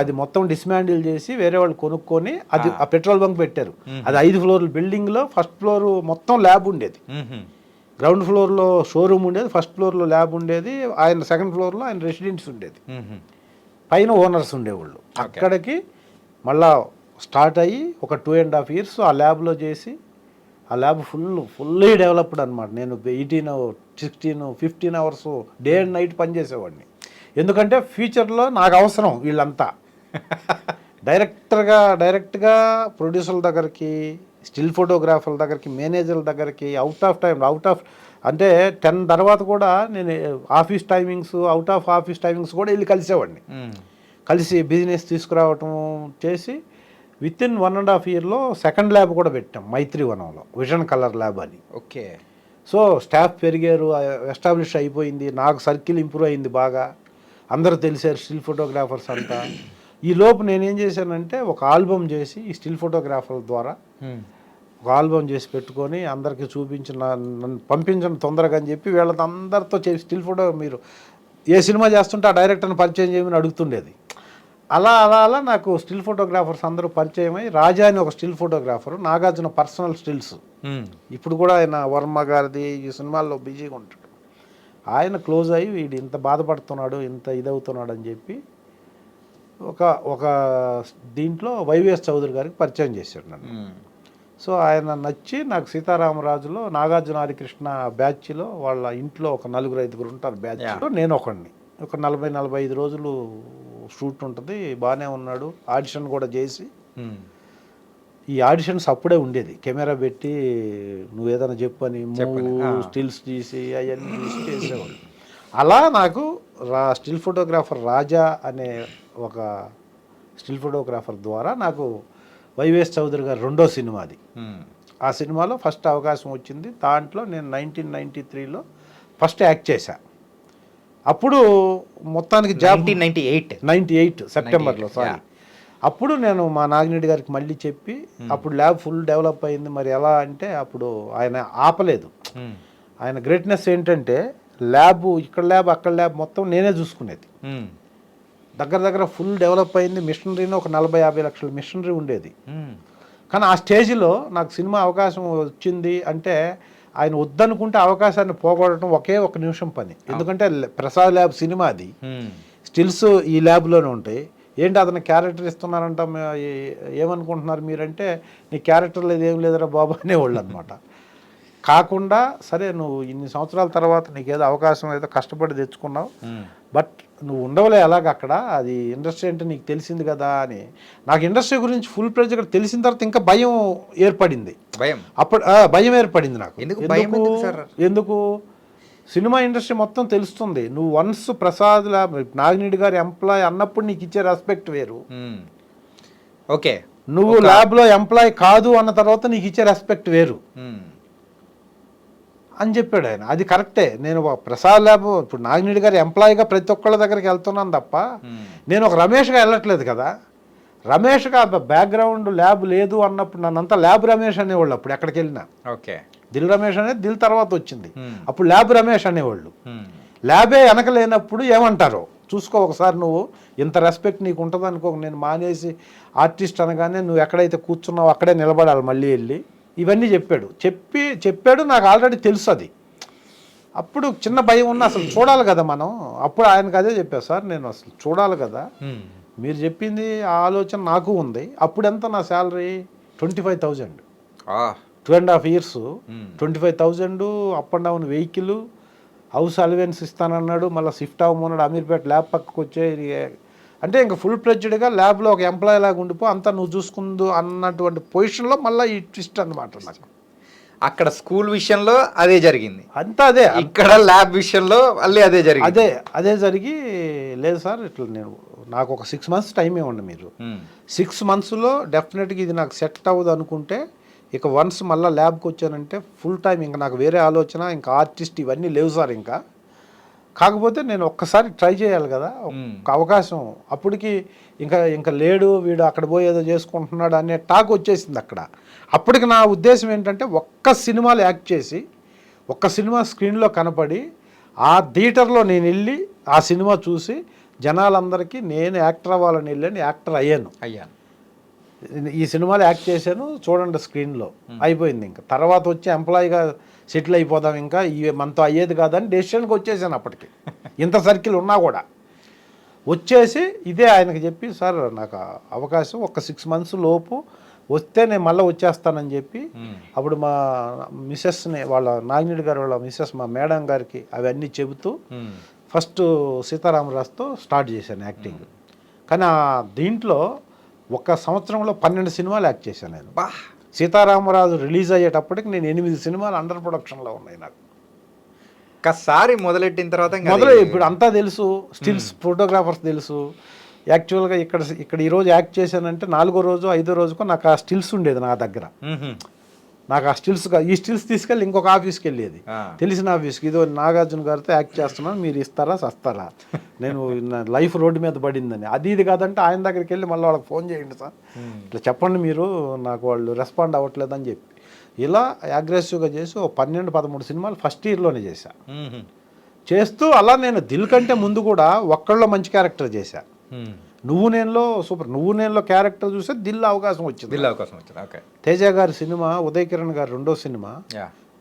అది మొత్తం డిస్మాండిల్ చేసి వేరే వాళ్ళు కొనుక్కొని అది ఆ పెట్రోల్ బంక్ పెట్టారు. అది 5 ఫ్లోర్ల బిల్డింగ్ లో ఫస్ట్ ఫ్లోర్ మొత్తం ల్యాబ్ ఉండేది, గ్రౌండ్ ఫ్లోర్లో షోరూమ్ ఉండేది, ఫస్ట్ ఫ్లోర్లో ల్యాబ్ ఉండేది, ఆయన సెకండ్ ఫ్లోర్లో ఆయన రెసిడెన్స్ ఉండేది, పైన ఓనర్స్ ఉండేవాళ్ళు. అక్కడికి మళ్ళా స్టార్ట్ అయ్యి ఒక 2.5 years ఆ ల్యాబ్లో చేసి ఆ ల్యాబ్ ఫుల్లీ డెవలప్డ్ అనమాట. నేను 18, 16, 15 hours డే అండ్ నైట్ పనిచేసేవాడిని. ఎందుకంటే ఫ్యూచర్లో నాకు అవసరం వీళ్ళంతా. డైరెక్ట్గా ప్రొడ్యూసర్ల దగ్గరికి, స్టిల్ ఫోటోగ్రాఫర్ల దగ్గరికి, మేనేజర్ల దగ్గరికి, అవుట్ ఆఫ్ అంటే 10 తర్వాత కూడా నేను office timings, out of office timings కూడా వెళ్ళి కలిసేవాడిని. కలిసి బిజినెస్ తీసుకురావటం చేసి వితిన్ 1.5 yearలో సెకండ్ ల్యాబ్ కూడా పెట్టాం మైత్రివనంలో, విజన్ కలర్ ల్యాబ్ అని. సో స్టాఫ్ పెరిగారు, ఎస్టాబ్లిష్ అయిపోయింది, నాకు సర్కిల్ ఇంప్రూవ్ అయింది బాగా, అందరూ తెలిసారు స్టిల్ ఫోటోగ్రాఫర్స్ అంతా. ఈ లోపు నేనేం చేశానంటే ఒక ఆల్బమ్ చేసి ఈ స్టిల్ ఫోటోగ్రాఫర్ల ద్వారా ఒక ఆల్బమ్ చేసి పెట్టుకొని అందరికీ చూపించిన నన్ను పంపించండి తొందరగా అని చెప్పి వీళ్ళతో అందరితో చేసి స్టిల్ ఫోటో మీరు ఏ సినిమా చేస్తుంటే ఆ డైరెక్టర్ని పరిచయం చేయమని అడుగుతుండేది. అలా నాకు స్టిల్ ఫోటోగ్రాఫర్స్ అందరూ పరిచయం అయ్యి రాజా అని ఒక still photographer, Nagarjuna personal stills, ఇప్పుడు కూడా ఆయన వర్మ గారిది ఈ సినిమాల్లో బిజీగా ఉంటాడు, ఆయన క్లోజ్ అయ్యి వీడు ఇంత బాధపడుతున్నాడు ఇంత ఇదవుతున్నాడు అని చెప్పి ఒక దీంట్లో వైవిఎస్ చౌదరి గారికి పరిచయం చేశాడు నన్ను. సో ఆయన నచ్చి నాకు సీతారామరాజులో నాగార్జున హరికృష్ణ బ్యాచ్లో వాళ్ళ ఇంట్లో ఒక 4-5 ఉంటారు బ్యాచ్లో, నేను ఒకడిని. ఒక 40-45 రోజులు షూట్ ఉంటుంది, బాగానే ఉన్నాడు. ఆడిషన్ కూడా చేసి, ఈ ఆడిషన్స్ అప్పుడే ఉండేది, కెమెరా పెట్టి నువ్వు ఏదైనా చెప్పని స్టిల్స్ తీసి అవన్నీ చూసి చేసేవాళ్ళు. అలా నాకు స్టిల్ ఫోటోగ్రాఫర్ రాజా అనే ఒక స్టిల్ ఫోటోగ్రాఫర్ ద్వారా నాకు వైవిఎస్ చౌదరి గారు రెండో సినిమా అది. ఆ సినిమాలో ఫస్ట్ అవకాశం వచ్చింది. దాంట్లో నేను 1993లో ఫస్ట్ యాక్ట్ చేశా. అప్పుడు మొత్తానికి జాబ్ 98 సెప్టెంబర్లో, సారీ. అప్పుడు నేను మా నాగిరెడ్డి గారికి మళ్ళీ చెప్పి, అప్పుడు ల్యాబ్ ఫుల్ డెవలప్ అయింది. మరి ఎలా అంటే అప్పుడు ఆయన ఆపలేదు. ఆయన గ్రేట్నెస్ ఏంటంటే ల్యాబ్, ఇక్కడ ల్యాబ్ అక్కడ ల్యాబ్ మొత్తం నేనే చూసుకునేది. దగ్గర ఫుల్ డెవలప్ అయింది. మిషనరీని ఒక 40-50 లక్షల మిషనరీ ఉండేది. కానీ ఆ స్టేజ్లో నాకు సినిమా అవకాశం వచ్చింది అంటే ఆయన వద్దనుకుంటే అవకాశాన్ని పోగొట్టడం ఒకే ఒక నిమిషం పని. ఎందుకంటే ప్రసాద్ ల్యాబ్ సినిమా అది, స్టిల్స్ ఈ ల్యాబ్లోనే ఉంటాయి. ఏంటి అతను క్యారెక్టర్ ఇస్తున్నారంట, ఏమనుకుంటున్నారు మీరంటే, నీ క్యారెక్టర్ లేదు ఏం లేదురా బాబు అనేవాళ్ళు అనమాట. కాకుండా సరే నువ్వు ఇన్ని సంవత్సరాల తర్వాత నీకేదో అవకాశం ఏదో కష్టపడి తెచ్చుకున్నావు, బట్ నువ్వు ఉండవలే ఎలాగ అక్కడ, అది ఇండస్ట్రీ అంటే నీకు తెలిసింది కదా అని. నాకు ఇండస్ట్రీ గురించి ఫుల్ ప్రెజర్ తెలిసిన తర్వాత ఇంకా భయం ఏర్పడింది. అప్పుడు భయం ఏర్పడింది నాకు. ఎందుకు సినిమా ఇండస్ట్రీ మొత్తం తెలుస్తుంది. నువ్వు వన్స్ ప్రసాద్ ల్యాబ్ నాగిరెడ్డి గారి ఎంప్లాయ్ అన్నప్పుడు నీకు ఇచ్చే రెస్పెక్ట్ వేరు. ఓకే, నువ్వు ల్యాబ్లో ఎంప్లాయ్ కాదు అన్న తర్వాత నీకు ఇచ్చే రెస్పెక్ట్ వేరు అని చెప్పాడు ఆయన. అది కరెక్టే. నేను ప్రసాద్ ల్యాబ్ ఇప్పుడు నాగిరెడ్డి గారి ఎంప్లాయీగా ప్రతి ఒక్కళ్ళ దగ్గరికి వెళ్తున్నాను తప్ప నేను ఒక రమేష్గా వెళ్ళట్లేదు కదా. రమేష్గా బ్యాక్గ్రౌండ్ ల్యాబ్ లేదు అన్నప్పుడు నన్నంతా ల్యాబ్ రమేష్ అనేవాళ్ళు. అప్పుడు ఎక్కడికి వెళ్ళినా ఓకే, దిల్ రమేష్ అనేది దిల్ తర్వాత వచ్చింది, అప్పుడు ల్యాబ్ రమేష్ అనేవాళ్ళు. ల్యాబే వెనక లేనప్పుడు ఏమంటారో చూసుకో ఒకసారి, నువ్వు ఇంత రెస్పెక్ట్ నీకు ఉంటుంది అనుకో. నేను మానేసి ఆర్టిస్ట్ అనగానే నువ్వు ఎక్కడైతే కూర్చున్నావు అక్కడే నిలబడాలి మళ్ళీ వెళ్ళి, ఇవన్నీ చెప్పాడు. నాకు ఆల్రెడీ తెలుసు అది. అప్పుడు చిన్న భయం ఉన్న అసలు చూడాలి కదా మనం. అప్పుడు ఆయనకు అదే చెప్పాను, సార్ నేను అసలు చూడాలి కదా, మీరు చెప్పింది ఆ ఆలోచన నాకు ఉంది. అప్పుడు ఎంత నా salary 25,000, 2.5 years 25,000, up and down vehicle, house allowance ఇస్తానన్నాడు, మళ్ళీ షిఫ్ట్ అవ్వమన్నాడు, అమీర్పేట ల్యాబ్ పక్కకు వచ్చే. అంటే ఇంకా ఫుల్ ఫ్లెడ్జ్డ్గా ల్యాబ్లో ఒక ఎంప్లాయీ లాగా ఉండిపో, అంతా నువ్వు చూసుకుందు అన్నటువంటి పొజిషన్లో మళ్ళీ ఈ ట్విస్ట్ అనమాట. నాకు అక్కడ స్కూల్ విషయంలో అదే జరిగింది, అంతా అదే. ఇక్కడ ల్యాబ్ విషయంలో మళ్ళీ అదే జరిగింది. అదే జరిగి, లేదు సార్ ఇట్లా నాకు ఒక 6 months టైం ఇవ్వండి మీరు, 6 monthsలో డెఫినెట్గా ఇది నాకు సెట్ అవ్వదు అనుకుంటే ఇక వన్స్ మళ్ళీ ల్యాబ్కి వచ్చానంటే ఫుల్ టైం ఇంకా నాకు వేరే ఆలోచన, ఇంకా ఆర్టిస్ట్ ఇవన్నీ లేవు సార్ ఇంకా. కాకపోతే నేను ఒక్కసారి ట్రై చేయాలి కదా, ఒక అవకాశం. అప్పటికి ఇంకా లేడు వీడు, అక్కడ పోయి ఏదో చేసుకుంటున్నాడు అనే టాక్ వచ్చేసింది అక్కడ. అప్పటికి నా ఉద్దేశం ఏంటంటే ఒక్క సినిమాలో యాక్ట్ చేసి, ఒక్క సినిమా స్క్రీన్లో కనపడి, ఆ థియేటర్లో నేను వెళ్ళి ఆ సినిమా చూసి జనాలందరికీ నేను యాక్టర్ అవ్వాలని వెళ్ళాను, యాక్టర్ అయ్యాను. ఈ సినిమాలో యాక్ట్ చేశాను చూడండి స్క్రీన్లో, అయిపోయింది. ఇంకా తర్వాత వచ్చి ఎంప్లాయీగా సెటిల్ అయిపోదాం, ఇంకా మనతో అయ్యేది కాదని డెసిషన్కి వచ్చేసాను. అప్పటికి ఇంత సర్కిల్ ఉన్నా కూడా వచ్చేసి ఇదే ఆయనకి చెప్పి, సార్ నాకు అవకాశం ఒక 6 months లోపు వస్తే నేను మళ్ళీ వచ్చేస్తానని చెప్పి, అప్పుడు మా మిస్సెస్ని, వాళ్ళ నాగిరెడ్డి గారు వాళ్ళ మిస్సెస్ మా మేడం గారికి అవన్నీ చెబుతూ ఫస్ట్ సీతారామరాజుతో స్టార్ట్ చేశాను యాక్టింగ్. కానీ దీంట్లో 1 సంవత్సరంలో 12 సినిమాలు యాక్ట్ చేశాను నేను. సీతారామరాజు రిలీజ్ అయ్యేటప్పటికి నేను 8 సినిమాలు అండర్ ప్రొడక్షన్లో ఉన్నాయి నాకు. ఒక్కసారి మొదలెట్టిన తర్వాత ఇప్పుడు అంతా తెలుసు, స్టిల్స్ ఫోటోగ్రాఫర్స్ తెలుసు. యాక్చువల్గా ఇక్కడ ఈరోజు యాక్ట్ చేశానంటే 4వ రోజు 5వ రోజుకో నాకు ఆ స్టిల్స్ ఉండేది నా దగ్గర. నాకు ఆ ఈ స్టిల్స్ తీసుకెళ్ళి ఇంకొక ఆఫీస్కి వెళ్ళేది, తెలిసిన ఆఫీస్కి, ఇదో నాగార్జున గారితో యాక్ట్ చేస్తున్నాను, మీరు ఇస్తారా సస్తారా, నేను నా లైఫ్ రోడ్డు మీద పడిందని. అది ఇది కాదంటే ఆయన దగ్గరికి వెళ్ళి మళ్ళీ వాళ్ళకి ఫోన్ చేయండి సార్, ఇట్లా చెప్పండి మీరు, నాకు వాళ్ళు రెస్పాండ్ అవ్వట్లేదని చెప్పి ఇలా అగ్రెసివ్గా చేసి ఓ 12-13 సినిమాలు ఫస్ట్ ఇయర్లోనే చేశా. చేస్తూ అలా నేను దిల్ కంటే ముందు కూడా ఒక్కళ్ళలో మంచి క్యారెక్టర్ చేశా. నువ్వు నేనులో సూపర్, నువ్వు నేనులో క్యారెక్టర్ చూస్తే దిల్ అవకాశం వచ్చింది. ఓకే. తేజ గారి సినిమా, ఉదయ్ కిరణ్ గారి రెండో సినిమా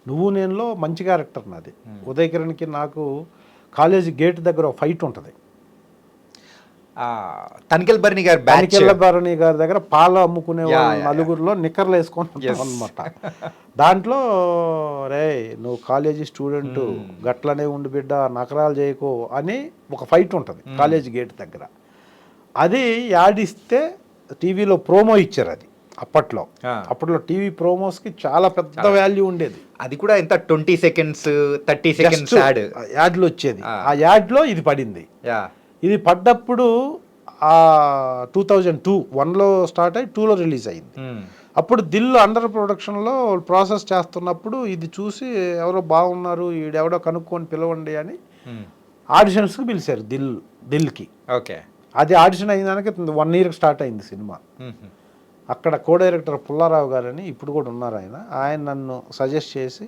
నువ్వు నేనులో మంచి క్యారెక్టర్ నాది. ఉదయ్ కిరణ్కి నాకు కాలేజీ గేట్ దగ్గర ఒక ఫైట్ ఉంటుంది. తనికెల్ భరణి గారి దగ్గర పాలు అమ్ముకునే నలుగురిలో నిక్కర్లు వేసుకొని ఉంటాం అనమాట. దాంట్లో రే నువ్వు కాలేజీ స్టూడెంట్, గట్లనే ఉండి బిడ్డ, నకరాలు చేయకు అని ఒక ఫైట్ ఉంటుంది కాలేజీ గేట్ దగ్గర. అది యాడిస్తే టీవీలో ప్రోమో ఇచ్చారు. అది అప్పట్లో టీవీ ప్రోమోస్కి చాలా పెద్ద వాల్యూ ఉండేది. అది కూడా ఎంత 20 seconds 30 seconds యాడ్లు వచ్చేది. ఆ యాడ్లో ఇది పడింది. ఇది పడ్డప్పుడు 2002-1లో స్టార్ట్ అయ్యి 2లో రిలీజ్ అయింది. అప్పుడు దిల్ అండర్ ప్రొడక్షన్లో ప్రాసెస్ చేస్తున్నప్పుడు ఇది చూసి ఎవరో బాగున్నారు, ఈడెవడో కనుక్కొని పిలవండి అని ఆడిషన్స్కి పిలిచారు దిల్కి. ఓకే. అది ఆడిషన్ అయినాక 1 year స్టార్ట్ అయింది సినిమా. అక్కడ కో డైరెక్టర్ పుల్లారావు గారని ఇప్పుడు కూడా ఉన్నారు, ఆయన నన్ను సజెస్ట్ చేసి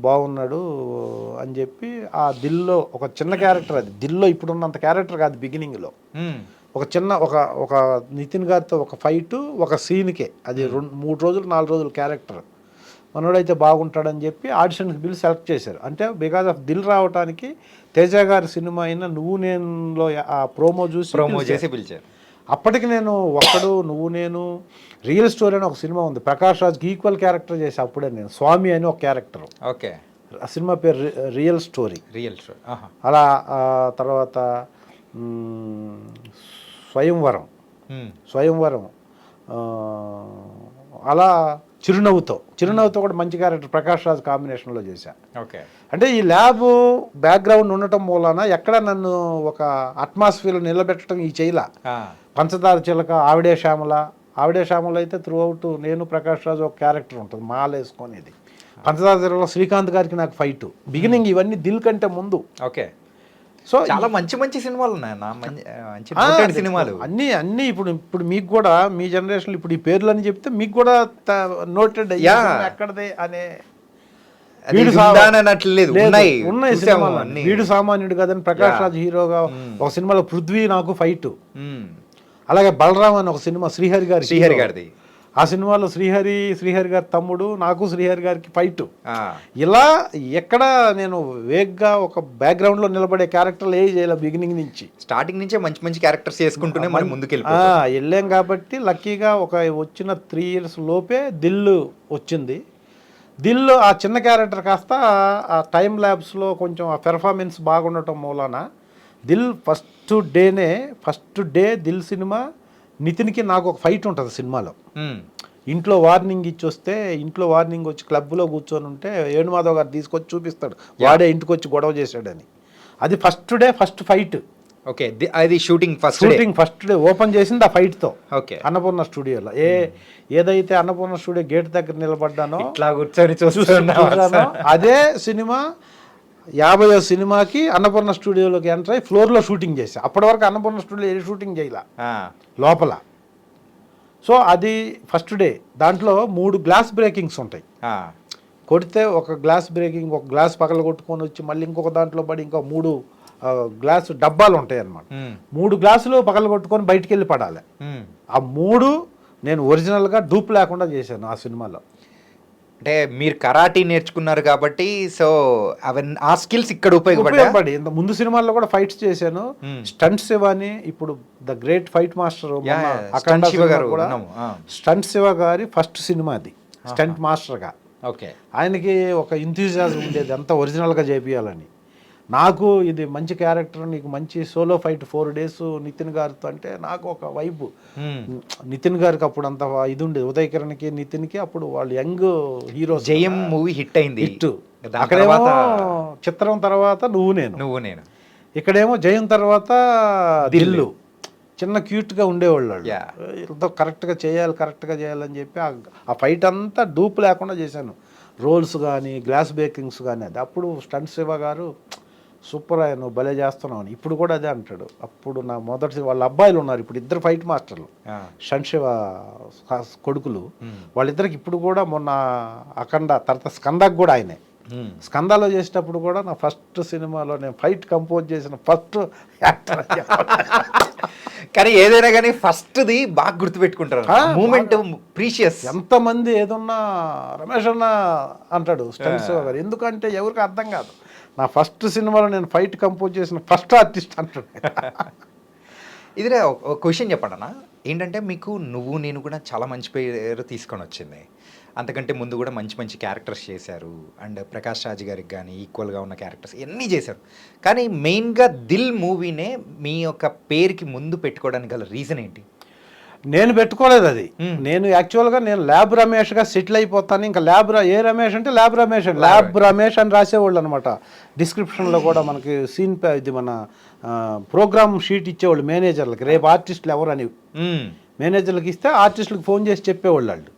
బాగున్నాడు అని చెప్పి ఆ దిల్లో ఒక చిన్న క్యారెక్టర్, అది దిల్లో ఇప్పుడున్నంత క్యారెక్టర్ కాదు, బిగినింగ్లో ఒక చిన్న ఒక నితిన్ గారితో ఒక ఫైటు ఒక సీన్కే, అది 3 రోజులు 4 రోజులు క్యారెక్టర్, మనోడైతే బాగుంటాడని చెప్పి ఆడిషన్కి బిల్ సెలెక్ట్ చేశారు. అంటే బికాజ్ ఆఫ్ దిల్ రావడానికి తేజ గారి సినిమా అయిన నువ్వు నేనులో ఆ ప్రోమో చేసి పిలిచారు. అప్పటికి నేను ఒక్కడు, నువ్వు నేను, రియల్ స్టోరీ అని ఒక సినిమా ఉంది, ప్రకాష్ రాజ్కి ఈక్వల్ క్యారెక్టర్ చేసి అప్పుడే నేను స్వామి అని ఒక క్యారెక్టర్. ఓకే. ఆ సినిమా పేరు రియల్ స్టోరీ. అలా తర్వాత స్వయంవరం అలా చిరునవ్వుతో కూడా మంచి క్యారెక్టర్ ప్రకాష్ రాజ్ కాంబినేషన్లో చేశా. ఓకే. అంటే ఈ ల్యాబ్ బ్యాక్గ్రౌండ్ ఉండటం మూలాన ఎక్కడ నన్ను ఒక అట్మాస్ఫియర్ నిలబెట్టడం ఈ చేయలా. పంచదార చిలక, ఆవిడే శ్యామల అయితే త్రూ అవుట్ నేను ప్రకాష్ రాజ్ ఒక క్యారెక్టర్ ఉంటుంది మాల వేసుకునేది. పంచదార చిలకలో శ్రీకాంత్ గారికి నాకు ఫైట్, బిగినింగ్ ఇవన్నీ దిల్ కంటే ముందు. ఓకే. సో చాలా మంచి సినిమాలు ఉన్నాయి సినిమాలు అన్నీ. ఇప్పుడు మీకు కూడా మీ జనరేషన్ ఇప్పుడు ఈ పేర్లు అని చెప్తే మీకు కూడా నోటెడ్ ఎక్కడదే అనే ఉన్నాయి సినిమాలు. వీడు సామాన్యుడు కదని ప్రకాష్ రాజ్ హీరోగా ఒక సినిమాలో పృథ్వీ నాకు ఫైట్. అలాగే బలరామ్ అని ఒక సినిమా శ్రీహరి గారిది, ఆ సినిమాలో శ్రీహరి గారి తమ్ముడు, నాకు శ్రీహరి గారికి ఫైట్. ఇలా ఎక్కడ నేను వేగ్గా ఒక బ్యాక్గ్రౌండ్ లో నిలబడే క్యారెక్టర్లు ఏ చేయాలి, బిగినింగ్ నుంచి స్టార్టింగ్ నుంచే మంచి క్యారెక్టర్స్ చేసుకుంటూనే మనం ముందుకు వెళ్ళాం. కాబట్టి లక్కీగా ఒక వచ్చిన 3 years లోపే దిల్ వచ్చింది. దిల్ ఆ చిన్న క్యారెక్టర్ కాస్త ఆ టైం ల్యాబ్స్లో కొంచెం ఆ పెర్ఫార్మెన్స్ బాగుండటం మూలాన దిల్ ఫస్ట్ డే దిల్ సినిమా నితిన్కి నాకు ఒక ఫైట్ ఉంటుంది సినిమాలో. ఇంట్లో వార్నింగ్ వచ్చి క్లబ్లో కూర్చొని ఉంటే వేణుమాధవ్ గారు తీసుకొచ్చి చూపిస్తాడు, వాడే ఇంటికి వచ్చి గొడవ చేశాడని. అది ఫస్ట్ ఫైట్. ఓకే. అది షూటింగ్ ఫస్ట్ డే ఓపెన్ చేసింది ఆ ఫైట్తో. ఓకే. అన్నపూర్ణ స్టూడియోలో ఏదైతే అన్నపూర్ణ స్టూడియో గేట్ దగ్గర నిలబడ్డానో ఇట్లా కూర్చొని చూస్తున్నానో అదే సినిమా 50వ సినిమాకి అన్నపూర్ణ స్టూడియోలోకి ఎంటర్ అయ్యి ఫ్లోర్లో షూటింగ్ చేశా. అప్పటి వరకు అన్నపూర్ణ స్టూడియో ఏ షూటింగ్ చేయాల లోపల. సో అది ఫస్ట్ డే. దాంట్లో 3 గ్లాస్ బ్రేకింగ్స్ ఉంటాయి. కొడితే ఒక గ్లాస్ బ్రేకింగ్, ఒక గ్లాస్ పగల కొట్టుకొని వచ్చి మళ్ళీ ఇంకొక దాంట్లో పడి ఇంకో 3 గ్లాసు డబ్బాలు ఉంటాయి అన్నమాట. 3 గ్లాసులు పగల కొట్టుకొని బయటికి వెళ్ళి పడాలి. ఆ 3 నేను ఒరిజినల్గా డూప్ లేకుండా చేశాను ఆ సినిమాలో. అంటే మీరు కరాటీ నేర్చుకున్నారు కాబట్టి సో ఆ స్కిల్స్ ఇక్కడ ఉపయోగపడి ముందు సినిమాల్లో కూడా ఫైట్స్ చేశాను. స్టంట్ శివ అని ఇప్పుడు the great fight master stunt Shiva గారి ఫస్ట్ సినిమా అది, స్టంట్ మాస్టర్గా. ఓకే. ఆయనకి ఒక ఎంథూజియాజం ఉండేది అంతా ఒరిజినల్గా చేపియాలని. నాకు ఇది మంచి క్యారెక్టర్, నీకు మంచి సోలో ఫైట్ 4 days నితిన్ గారితో అంటే నాకు ఒక వైబ్. నితిన్ గారికి అప్పుడు అంత ఇది ఉండేది, ఉదయ్ కిరణ్కి నితిన్కి అప్పుడు వాళ్ళు యంగ్ హీరో. జయం మూవీ హిట్ అయింది. అక్కడేమో చిత్రం తర్వాత నువ్వు నేను, నేను ఇక్కడేమో జయం తర్వాత దిల్లు. చిన్న క్యూట్గా ఉండేవాళ్ళు వాళ్ళు. Yeah. వీళ్ళతో కరెక్ట్గా చేయాలని చెప్పి ఆ ఫైట్ అంతా డూప్ లేకుండా చేశాను. రోల్స్ కానీ గ్లాస్ బేకింగ్స్ కానీ అది. అప్పుడు స్టంట్ శివ గారు సూపర్ ఆయన నువ్వు భలే చేస్తున్నావు అని. ఇప్పుడు కూడా అదే అంటాడు. అప్పుడు నా మొదటి వాళ్ళ అబ్బాయిలు ఉన్నారు ఇప్పుడు, ఇద్దరు ఫైట్ మాస్టర్లు, స్టంట్ శివ కొడుకులు. వాళ్ళిద్దరికి ఇప్పుడు కూడా మొన్న అఖండ తర్వాత స్కందాకు కూడా ఆయనే. స్కందాలో చేసేటప్పుడు కూడా నా ఫస్ట్ సినిమాలో నేను ఫైట్ కంపోజ్ చేసిన ఫస్ట్ యాక్టర్. కానీ ఏదైనా కానీ ఫస్ట్ది బాగా గుర్తుపెట్టుకుంటారు, మూమెంట్ ప్రీషియస్. ఎంతమంది ఏదన్నా రమేష్ అన్న అంటాడు స్టంట్ శివ గారు, ఎందుకంటే ఎవరికి అర్థం కాదు. నా ఫస్ట్ సినిమాలో నేను ఫైట్ కంపోజ్ చేసిన ఫస్ట్ ఆర్టిస్ట్ అంటాడు. ఇదిరే ఒక క్వశ్చన్ చెప్పండి అన్న, ఏంటంటే మీకు నువ్వు నేను కూడా చాలా మంచి పేరు తీసుకొని వచ్చింది. అంతకంటే ముందు కూడా మంచి మంచి క్యారెక్టర్స్ చేశారు. అండ్ ప్రకాష్ రాజ్ గారికి కానీ ఈక్వల్గా ఉన్న క్యారెక్టర్స్ ఇవన్నీ చేశారు. కానీ మెయిన్గా దిల్ మూవీనే మీ యొక్క పేరుకి ముందు పెట్టుకోవడానికి గల రీజన్ ఏంటి? నేను పెట్టుకోలేదు అది. నేను యాక్చువల్గా నేను ల్యాబ్ రమేష్గా సెటిల్ అయిపోతాను. ఇంకా ఏ రమేష్ అంటే ల్యాబ్ రమేష్ అని, ల్యాబ్ రమేష్ అని రాసేవాళ్ళు అనమాట. డిస్క్రిప్షన్లో కూడా మనకి సీన్ ఇది మన ప్రోగ్రామ్ షీట్ ఇచ్చేవాళ్ళు మేనేజర్లకి, రేపు ఆర్టిస్టులు ఎవరు అని మేనేజర్లకు ఇస్తే ఆర్టిస్టులకు ఫోన్ చేసి చెప్పేవాళ్ళు వాళ్ళు.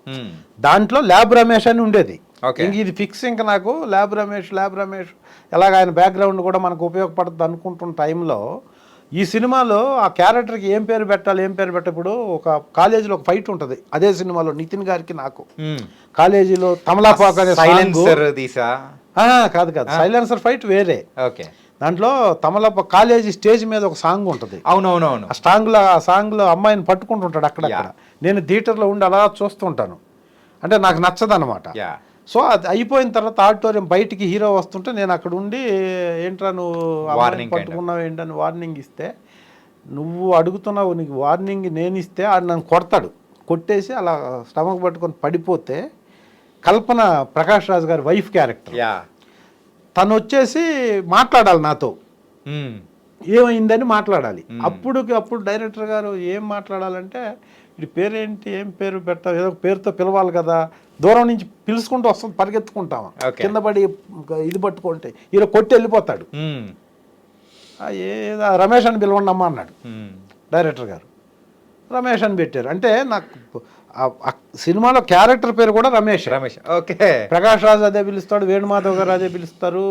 దాంట్లో ల్యాబ్ రమేష్ అని ఉండేది. ఇంక ఇది ఫిక్స్. ఇంకా నాకు ల్యాబ్ రమేష్ ఎలాగ ఆయన బ్యాక్గ్రౌండ్ కూడా మనకు ఉపయోగపడుతుంది అనుకుంటున్న టైంలో ఈ సినిమాలో ఆ క్యారెక్టర్కి ఏం పేరు పెట్టాలి ఇప్పుడు ఒక కాలేజీలో ఒక ఫైట్ ఉంటుంది అదే సినిమాలో నితిన్ గారికి నాకు. కాలేజీలో తమలాపాక్ అనే కాదు సైలెన్సర్ ఫైట్ వేరే. దాంట్లో తమలాపాక్ కాలేజీ స్టేజ్ మీద ఒక సాంగ్ ఉంటుంది. అవునవునవును. ఆ సాంగ్లో అమ్మాయిని పట్టుకుంటుంటాడు అక్కడక్కడ. నేను థియేటర్లో ఉండి అలా చూస్తుంటాను. అంటే నాకు నచ్చదనమాట. సో అది అయిపోయిన తర్వాత ఆడిటోరియం బయటికి హీరో వస్తుంటే నేను అక్కడ ఉండి ఏంట్రా నువ్వు పట్టుకున్నావు ఏంటని వార్నింగ్ ఇస్తే, నువ్వు అడుగుతున్నావు నీకు వార్నింగ్ నేను ఇస్తే ఆడు నన్ను కొడతాడు. కొట్టేసి అలా స్టమక్ పట్టుకొని పడిపోతే కల్పన ప్రకాష్ రాజ్ గారి వైఫ్ క్యారెక్టర్ తను వచ్చేసి మాట్లాడాలి నాతో, ఏమైందని మాట్లాడాలి. అప్పుడు డైరెక్టర్ గారు ఏం మాట్లాడాలంటే ఇది పేరేంటి, ఏం పేరు పెట్టాలి, ఏదో పేరుతో పిలవాలి కదా, దూరం నుంచి పిలుచుకుంటూ వస్తుంది పరిగెత్తుకుంటాము, కింద పడి ఇది పట్టుకుంటే ఈయన కొట్టి వెళ్ళిపోతాడు. ఏదో రమేష్ అని పిలవండి అమ్మా అన్నాడు డైరెక్టర్ గారు. రమేష్ అని పెట్టారు. అంటే నాకు సినిమాలో క్యారెక్టర్ పేరు కూడా రమేష్. ఓకే. ప్రకాష్ రాజ్ అదే పిలుస్తాడు, వేణుమాధవ్ గారు అదే పిలుస్తారు,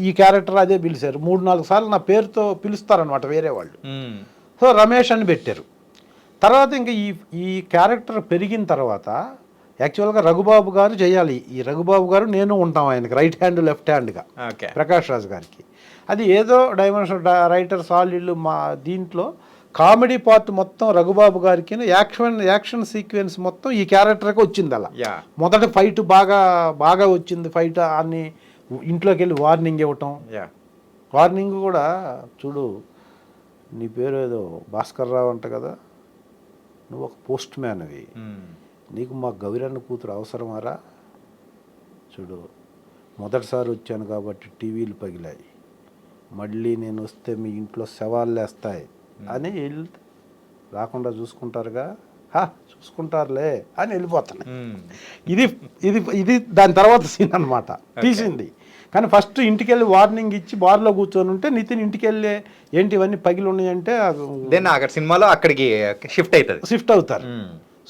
ఈ క్యారెక్టర్ అదే పిలిచారు. 3-4 సార్లు నా పేరుతో పిలుస్తారనమాట వేరే వాళ్ళు. సో రమేష్ అని పెట్టారు. తర్వాత ఇంకా ఈ క్యారెక్టర్ పెరిగిన తర్వాత యాక్చువల్గా రఘుబాబు గారు చేయాలి. ఈ రఘుబాబు గారు నేను ఉంటాం ఆయనకి రైట్ హ్యాండ్ లెఫ్ట్ హ్యాండ్గా ప్రకాష్ రాజ్ గారికి. అది ఏదో డైమెన్షన్ రైటర్స్ వాళ్ళు మా దీంట్లో కామెడీ పార్ట్ మొత్తం రఘుబాబు గారికి, యాక్షన్ సీక్వెన్స్ మొత్తం ఈ క్యారెక్టర్కి వచ్చింది. అలా మొదటి ఫైట్ బాగా వచ్చింది. ఫైట్ అన్ని ఇంట్లోకి వెళ్ళి వార్నింగ్ ఇవ్వటం. వార్నింగ్ కూడా చూడు నీ పేరు ఏదో భాస్కర్ రావు అంట కదా, నువ్వు ఒక పోస్ట్ మ్యాన్వి, నీకు మా గౌరన్న కూతురు అవసరమారా, చూడు మొదటిసారి వచ్చాను కాబట్టి టీవీలు పగిలాయి, మళ్ళీ నేను వస్తే మీ ఇంట్లో శవాలు లేస్తాయి అని రాకుండా చూసుకుంటారుగా, చూసుకుంటారులే అని వెళ్ళిపోతాను. ఇది దాని తర్వాత సీన్ అనమాట తీసింది. కానీ ఫస్ట్ ఇంటికి వెళ్ళి వార్నింగ్ ఇచ్చి బార్లో కూర్చొని ఉంటే నితిన్ ఇంటికి వెళ్ళి ఏంటి ఇవన్నీ పగిలి ఉన్నాయంటే సినిమాలో అక్కడికి షిఫ్ట్ అవుతారు.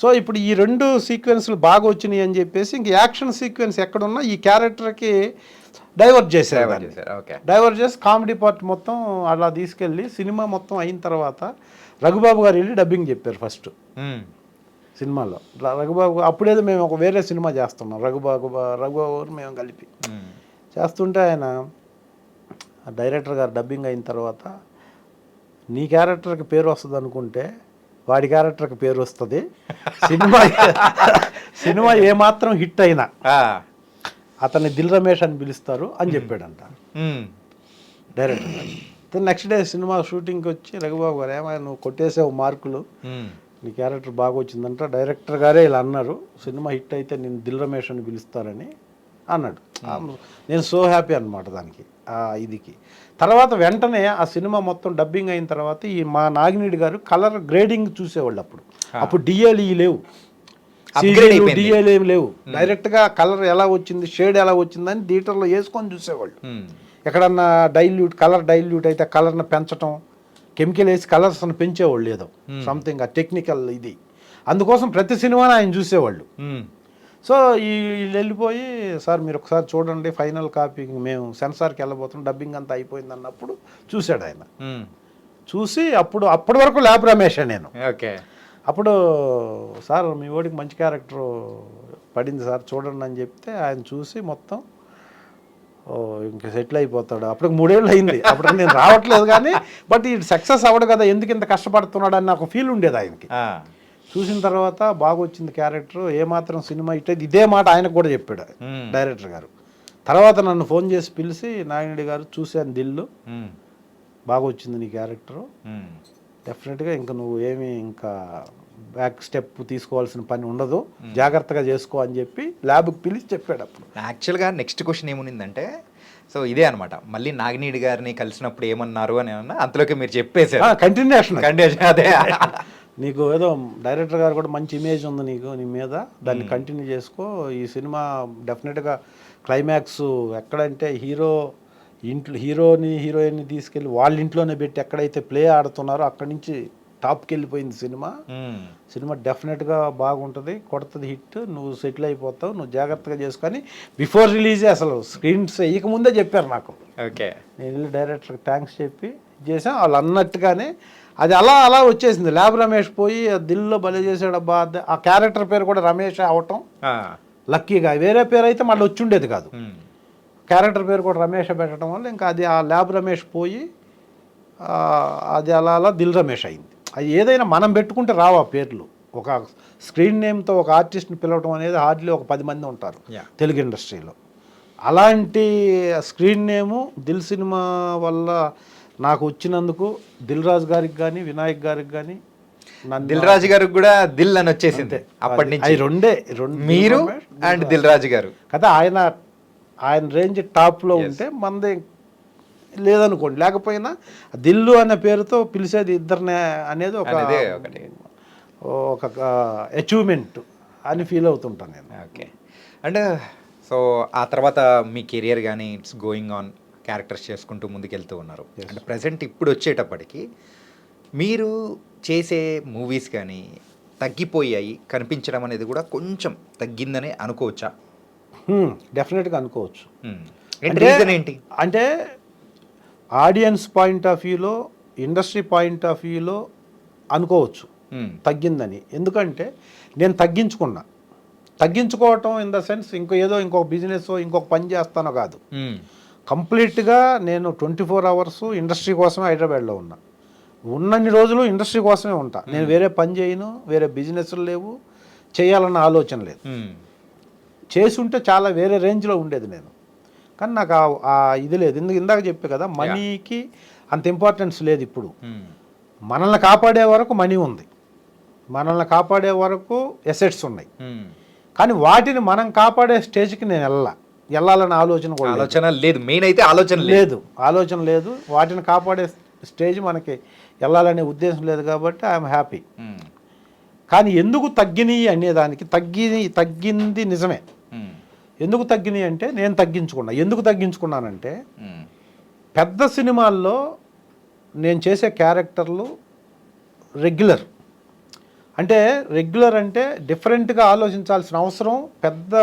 సో ఇప్పుడు ఈ 2 సీక్వెన్స్లు బాగా వచ్చినాయి అని చెప్పేసి ఇంక యాక్షన్ సీక్వెన్స్ ఎక్కడున్నా ఈ క్యారెక్టర్కి డైవర్ట్ చేశారు. డైవర్ట్ చేసి కామెడీ పార్ట్ మొత్తం అలా తీసుకెళ్ళి సినిమా మొత్తం అయిన తర్వాత రఘుబాబు గారు వెళ్ళి డబ్బింగ్ చెప్పారు ఫస్ట్ సినిమాలో. రఘుబాబు అప్పుడేదో మేము ఒక వేరే సినిమా చేస్తున్నాం, రఘుబాబు గారు మేము కలిపి చేస్తుంటే ఆయన డైరెక్టర్ గారు డబ్బింగ్ అయిన తర్వాత నీ క్యారెక్టర్కి పేరు వస్తుంది అనుకుంటే వాడి క్యారెక్టర్కి పేరు వస్తుంది, సినిమా ఏమాత్రం హిట్ అయినా అతన్ని దిల్ రమేష్ అని పిలుస్తారు అని చెప్పాడంట డైరెక్టర్ గారు. నెక్స్ట్ డే సినిమా షూటింగ్కి వచ్చి రఘుబాబు గారు ఏమైనా నువ్వు కొట్టేసావు మార్కులు, నీ క్యారెక్టర్ బాగా వచ్చిందంట, డైరెక్టర్ గారే ఇలా అన్నారు, సినిమా హిట్ అయితే నేను దిల్ రమేష్ అని పిలుస్తారని అన్నాడు. నేను సో హ్యాపీ అనమాట దానికి ఇదికి. తర్వాత వెంటనే ఆ సినిమా మొత్తం డబ్బింగ్ అయిన తర్వాత ఈ మా నాగినేడి గారు కలర్ గ్రేడింగ్ చూసేవాళ్ళు. అప్పుడు డిఏలు లేవు, డిఏలు ఏమి లేవు, డైరెక్ట్గా కలర్ ఎలా వచ్చింది షేడ్ ఎలా వచ్చిందని థియేటర్లో వేసుకొని చూసేవాళ్ళు. ఎక్కడన్నా కలర్ డైల్యూట్ అయితే కలర్ని పెంచటం, కెమికల్ వేసి కలర్స్ అని పెంచేవాళ్ళు ఏదో సంథింగ్ ఆ టెక్నికల్ ఇది. అందుకోసం ప్రతి సినిమాని ఆయన చూసేవాళ్ళు. సో వీళ్ళు వెళ్ళిపోయి సార్ మీరు ఒకసారి చూడండి ఫైనల్ కాపీ మేము సెన్సార్కి వెళ్ళబోతున్నాం డబ్బింగ్ అంతా అయిపోయింది అన్నప్పుడు చూశాడు ఆయన. చూసి అప్పటి వరకు ల్యాబ్ రమేషే నేను. ఓకే. అప్పుడు సార్ మీ ఓడికి మంచి క్యారెక్టర్ పడింది సార్ చూడండి అని చెప్తే ఆయన చూసి మొత్తం ఇంకా సెటిల్ అయిపోతాడు. అప్పుడు 3 ఏళ్ళు అయింది. అప్పుడు నేను రావట్లేదు కానీ బట్ ఈ సక్సెస్ అవ్వడు కదా ఎందుకు ఇంత కష్టపడుతున్నాడు అని నాకు ఫీల్ ఉండేది ఆయనకి. చూసిన తర్వాత బాగా వచ్చింది క్యారెక్టర్ ఏమాత్రం సినిమా ఇదే మాట ఆయనకు కూడా చెప్పాడు డైరెక్టర్ గారు. తర్వాత నన్ను ఫోన్ చేసి పిలిచి నాగిరెడ్డి గారు చూశాను దిల్లు బాగా వచ్చింది నీ క్యారెక్టరు, డెఫినెట్గా ఇంకా నువ్వు ఏమి ఇంకా బ్యాక్ స్టెప్ తీసుకోవాల్సిన పని ఉండదు జాగ్రత్తగా చేసుకో అని చెప్పి ల్యాబ్కి పిలిచి చెప్పాడు. అప్పుడు యాక్చువల్గా నెక్స్ట్ క్వశ్చన్ ఏముందంటే సో ఇదే అనమాట మళ్ళీ నాగిరెడ్డి గారిని కలిసినప్పుడు ఏమన్నారు అని అన్నా అంతలోకి మీరు చెప్పేశారు కంటిన్యూషన్. అదే నీకు ఏదో డైరెక్టర్ గారు కూడా మంచి ఇమేజ్ ఉంది నీ మీద దాన్ని కంటిన్యూ చేసుకో ఈ సినిమా డెఫినెట్గా క్లైమాక్స్ ఎక్కడంటే హీరోని హీరోయిన్ని తీసుకెళ్ళి వాళ్ళ ఇంట్లోనే పెట్టి ఎక్కడైతే ప్లే ఆడుతున్నారో అక్కడి నుంచి టాప్కి వెళ్ళిపోయింది సినిమా డెఫినెట్గా బాగుంటుంది కొడుతుంది హిట్ నువ్వు సెటిల్ అయిపోతావు నువ్వు జాగ్రత్తగా చేసుకొని బిఫోర్ రిలీజే అసలు స్క్రీన్స్ వేయకముందే చెప్పారు నాకు. ఓకే. నేను వెళ్ళి డైరెక్టర్కి థ్యాంక్స్ చెప్పి చేసాం. వాళ్ళు అన్నట్టుగానే అది అలా వచ్చేసింది. ల్యాబ్ రమేష్ పోయి దిల్లో బలి చేసాడబ్బా ఆ క్యారెక్టర్ పేరు కూడా రమేష్ అవటం లక్కీగా వేరే పేరు అయితే మళ్ళీ వచ్చి ఉండేది కాదు. క్యారెక్టర్ పేరు కూడా రమేష్ పెట్టడం వల్ల ఇంకా అది ఆ ల్యాబ్ రమేష్ పోయి అది అలా దిల్ రమేష్ అయింది. అది ఏదైనా మనం పెట్టుకుంటే రావు ఆ పేర్లు. ఒక స్క్రీన్ నేమ్తో ఒక ఆర్టిస్ట్ని పిలవటం అనేది హార్డ్లీ ఒక 10 మంది ఉంటారు తెలుగు ఇండస్ట్రీలో. అలాంటి స్క్రీన్ నేము దిల్ సినిమా వల్ల నాకు వచ్చినందుకు దిల్ రాజు గారికి కానీ వినాయక్ గారికి కానీ దిల్ రాజు గారికి కూడా దిల్ అని వచ్చేసింది అప్పటి నుంచి. రెండు మీరు అండ్ దిల్ రాజు గారు కదా ఆయన రేంజ్ టాప్లో ఉంటే మనదే లేదనుకోండి. లేకపోయినా దిల్లు అనే పేరుతో పిలిచేది ఇద్దరినే అనేది ఒక అచీవ్మెంట్ అని ఫీల్ అవుతుంటాను నేను. ఓకే. అండ్ సో ఆ తర్వాత మీ కెరియర్ కానీ ఇట్స్ గోయింగ్ ఆన్ క్యారెక్టర్స్ చేసుకుంటూ ముందుకెళ్తూ ఉన్నారు. అంటే ప్రజెంట్ ఇప్పుడు వచ్చేటప్పటికి మీరు చేసే మూవీస్ కానీ తగ్గిపోయాయి కనిపించడం అనేది కూడా కొంచెం తగ్గిందని అనుకోవచ్చా? డెఫినెట్గా అనుకోవచ్చు. రీజన్ ఏంటి అంటే ఆడియన్స్ పాయింట్ ఆఫ్ వ్యూలో ఇండస్ట్రీ పాయింట్ ఆఫ్ వ్యూలో అనుకోవచ్చు తగ్గిందని. ఎందుకంటే నేను తగ్గించుకోవటం ఇన్ ద సెన్స్ ఇంకొక బిజినెస్ ఇంకొక పని చేస్తానో కాదు. కంప్లీట్గా నేను 24 hours ఇండస్ట్రీ కోసమే హైదరాబాద్లో ఉన్నా. ఉన్నన్ని రోజులు ఇండస్ట్రీ కోసమే ఉంటా. నేను వేరే పని చేయను, వేరే బిజినెస్లు లేవు, చేయాలన్న ఆలోచన లేదు. చేసి ఉంటే చాలా వేరే రేంజ్లో ఉండేది నేను. కానీ నాకు ఇది లేదు. ఇందాక చెప్పే కదా మనీకి అంత ఇంపార్టెన్స్ లేదు ఇప్పుడు. మనల్ని కాపాడే వరకు మనీ ఉంది, మనల్ని కాపాడే వరకు ఎసెట్స్ ఉన్నాయి. కానీ వాటిని మనం కాపాడే స్టేజ్కి నేను వెళ్ళాలన్న ఆలోచన లేదు. మెయిన్ అయితే ఆలోచన లేదు. వాటిని కాపాడే స్టేజ్ మనకి వెళ్ళాలనే ఉద్దేశం లేదు కాబట్టి ఐఎమ్ హ్యాపీ. కానీ ఎందుకు తగ్గినాయి అనేదానికి తగ్గింది నిజమే. ఎందుకు తగ్గినాయి అంటే నేను ఎందుకు తగ్గించుకున్నానంటే పెద్ద సినిమాల్లో నేను చేసే క్యారెక్టర్లు రెగ్యులర్ అంటే డిఫరెంట్గా ఆలోచించాల్సిన అవసరం పెద్ద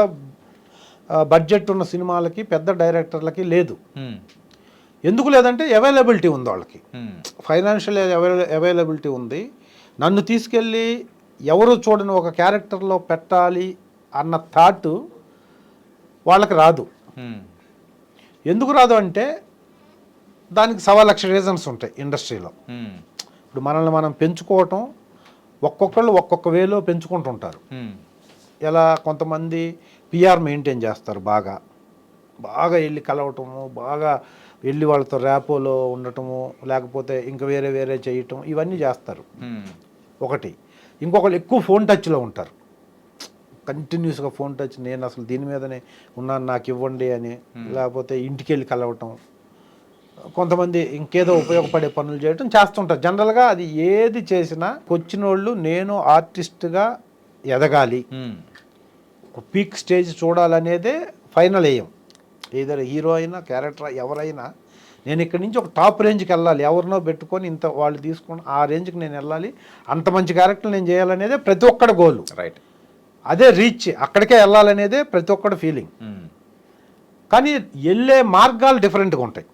బడ్జెట్ ఉన్న సినిమాలకి పెద్ద డైరెక్టర్లకి లేదు. ఎందుకు లేదంటే అవైలబిలిటీ ఉంది, వాళ్ళకి ఫైనాన్షియల్ అవైలబిలిటీ ఉంది. నన్ను తీసుకెళ్ళి ఎవరు చూడని ఒక క్యారెక్టర్లో పెట్టాలి అన్న థాట్ వాళ్ళకి రాదు. ఎందుకు రాదు అంటే దానికి 1,00,000 రీజన్స్ ఉంటాయి ఇండస్ట్రీలో. ఇప్పుడు మనల్ని మనం పెంచుకోవటం ఒక్కొక్కళ్ళు ఒక్కొక్క వేలో పెంచుకుంటుంటారు. ఎలా కొంతమంది పిఆర్ మెయింటైన్ చేస్తారు, బాగా వెళ్ళి కలవటము, బాగా వెళ్ళి వాళ్ళతో ర్యాపోలో ఉండటము, లేకపోతే ఇంకా వేరే చేయటం, ఇవన్నీ చేస్తారు ఒకటి. ఇంకొకళ్ళు ఎక్కువ ఫోన్ టచ్లో ఉంటారు, కంటిన్యూస్గా ఫోన్ టచ్, నేను అసలు దీని మీదనే ఉన్నాను నాకు ఇవ్వండి అని, లేకపోతే ఇంటికి వెళ్ళి కలవటం. కొంతమంది ఇంకేదో ఉపయోగపడే పనులు చేయటం చేస్తుంటారు. జనరల్గా అది ఏది చేసినా వచ్చిన వాళ్ళు నేను ఆర్టిస్ట్గా ఎదగాలి, పీక్ స్టేజ్ చూడాలనేదే ఫైనల్ ఎయిమ్. ఏదైనా హీరో అయినా క్యారెక్టర్ ఎవరైనా నేను ఇక్కడి నుంచి ఒక టాప్ రేంజ్కి వెళ్ళాలి, ఎవరినో పెట్టుకొని ఇంత వాళ్ళు తీసుకుని ఆ రేంజ్కి నేను వెళ్ళాలి, అంత మంచి క్యారెక్టర్ నేను చేయాలనేదే ప్రతి ఒక్కడి గోలు. రైట్. అదే రీచ్, అక్కడికే వెళ్ళాలనేదే ప్రతి ఒక్కడి ఫీలింగ్. కానీ వెళ్ళే మార్గాలు డిఫరెంట్గా ఉంటాయి.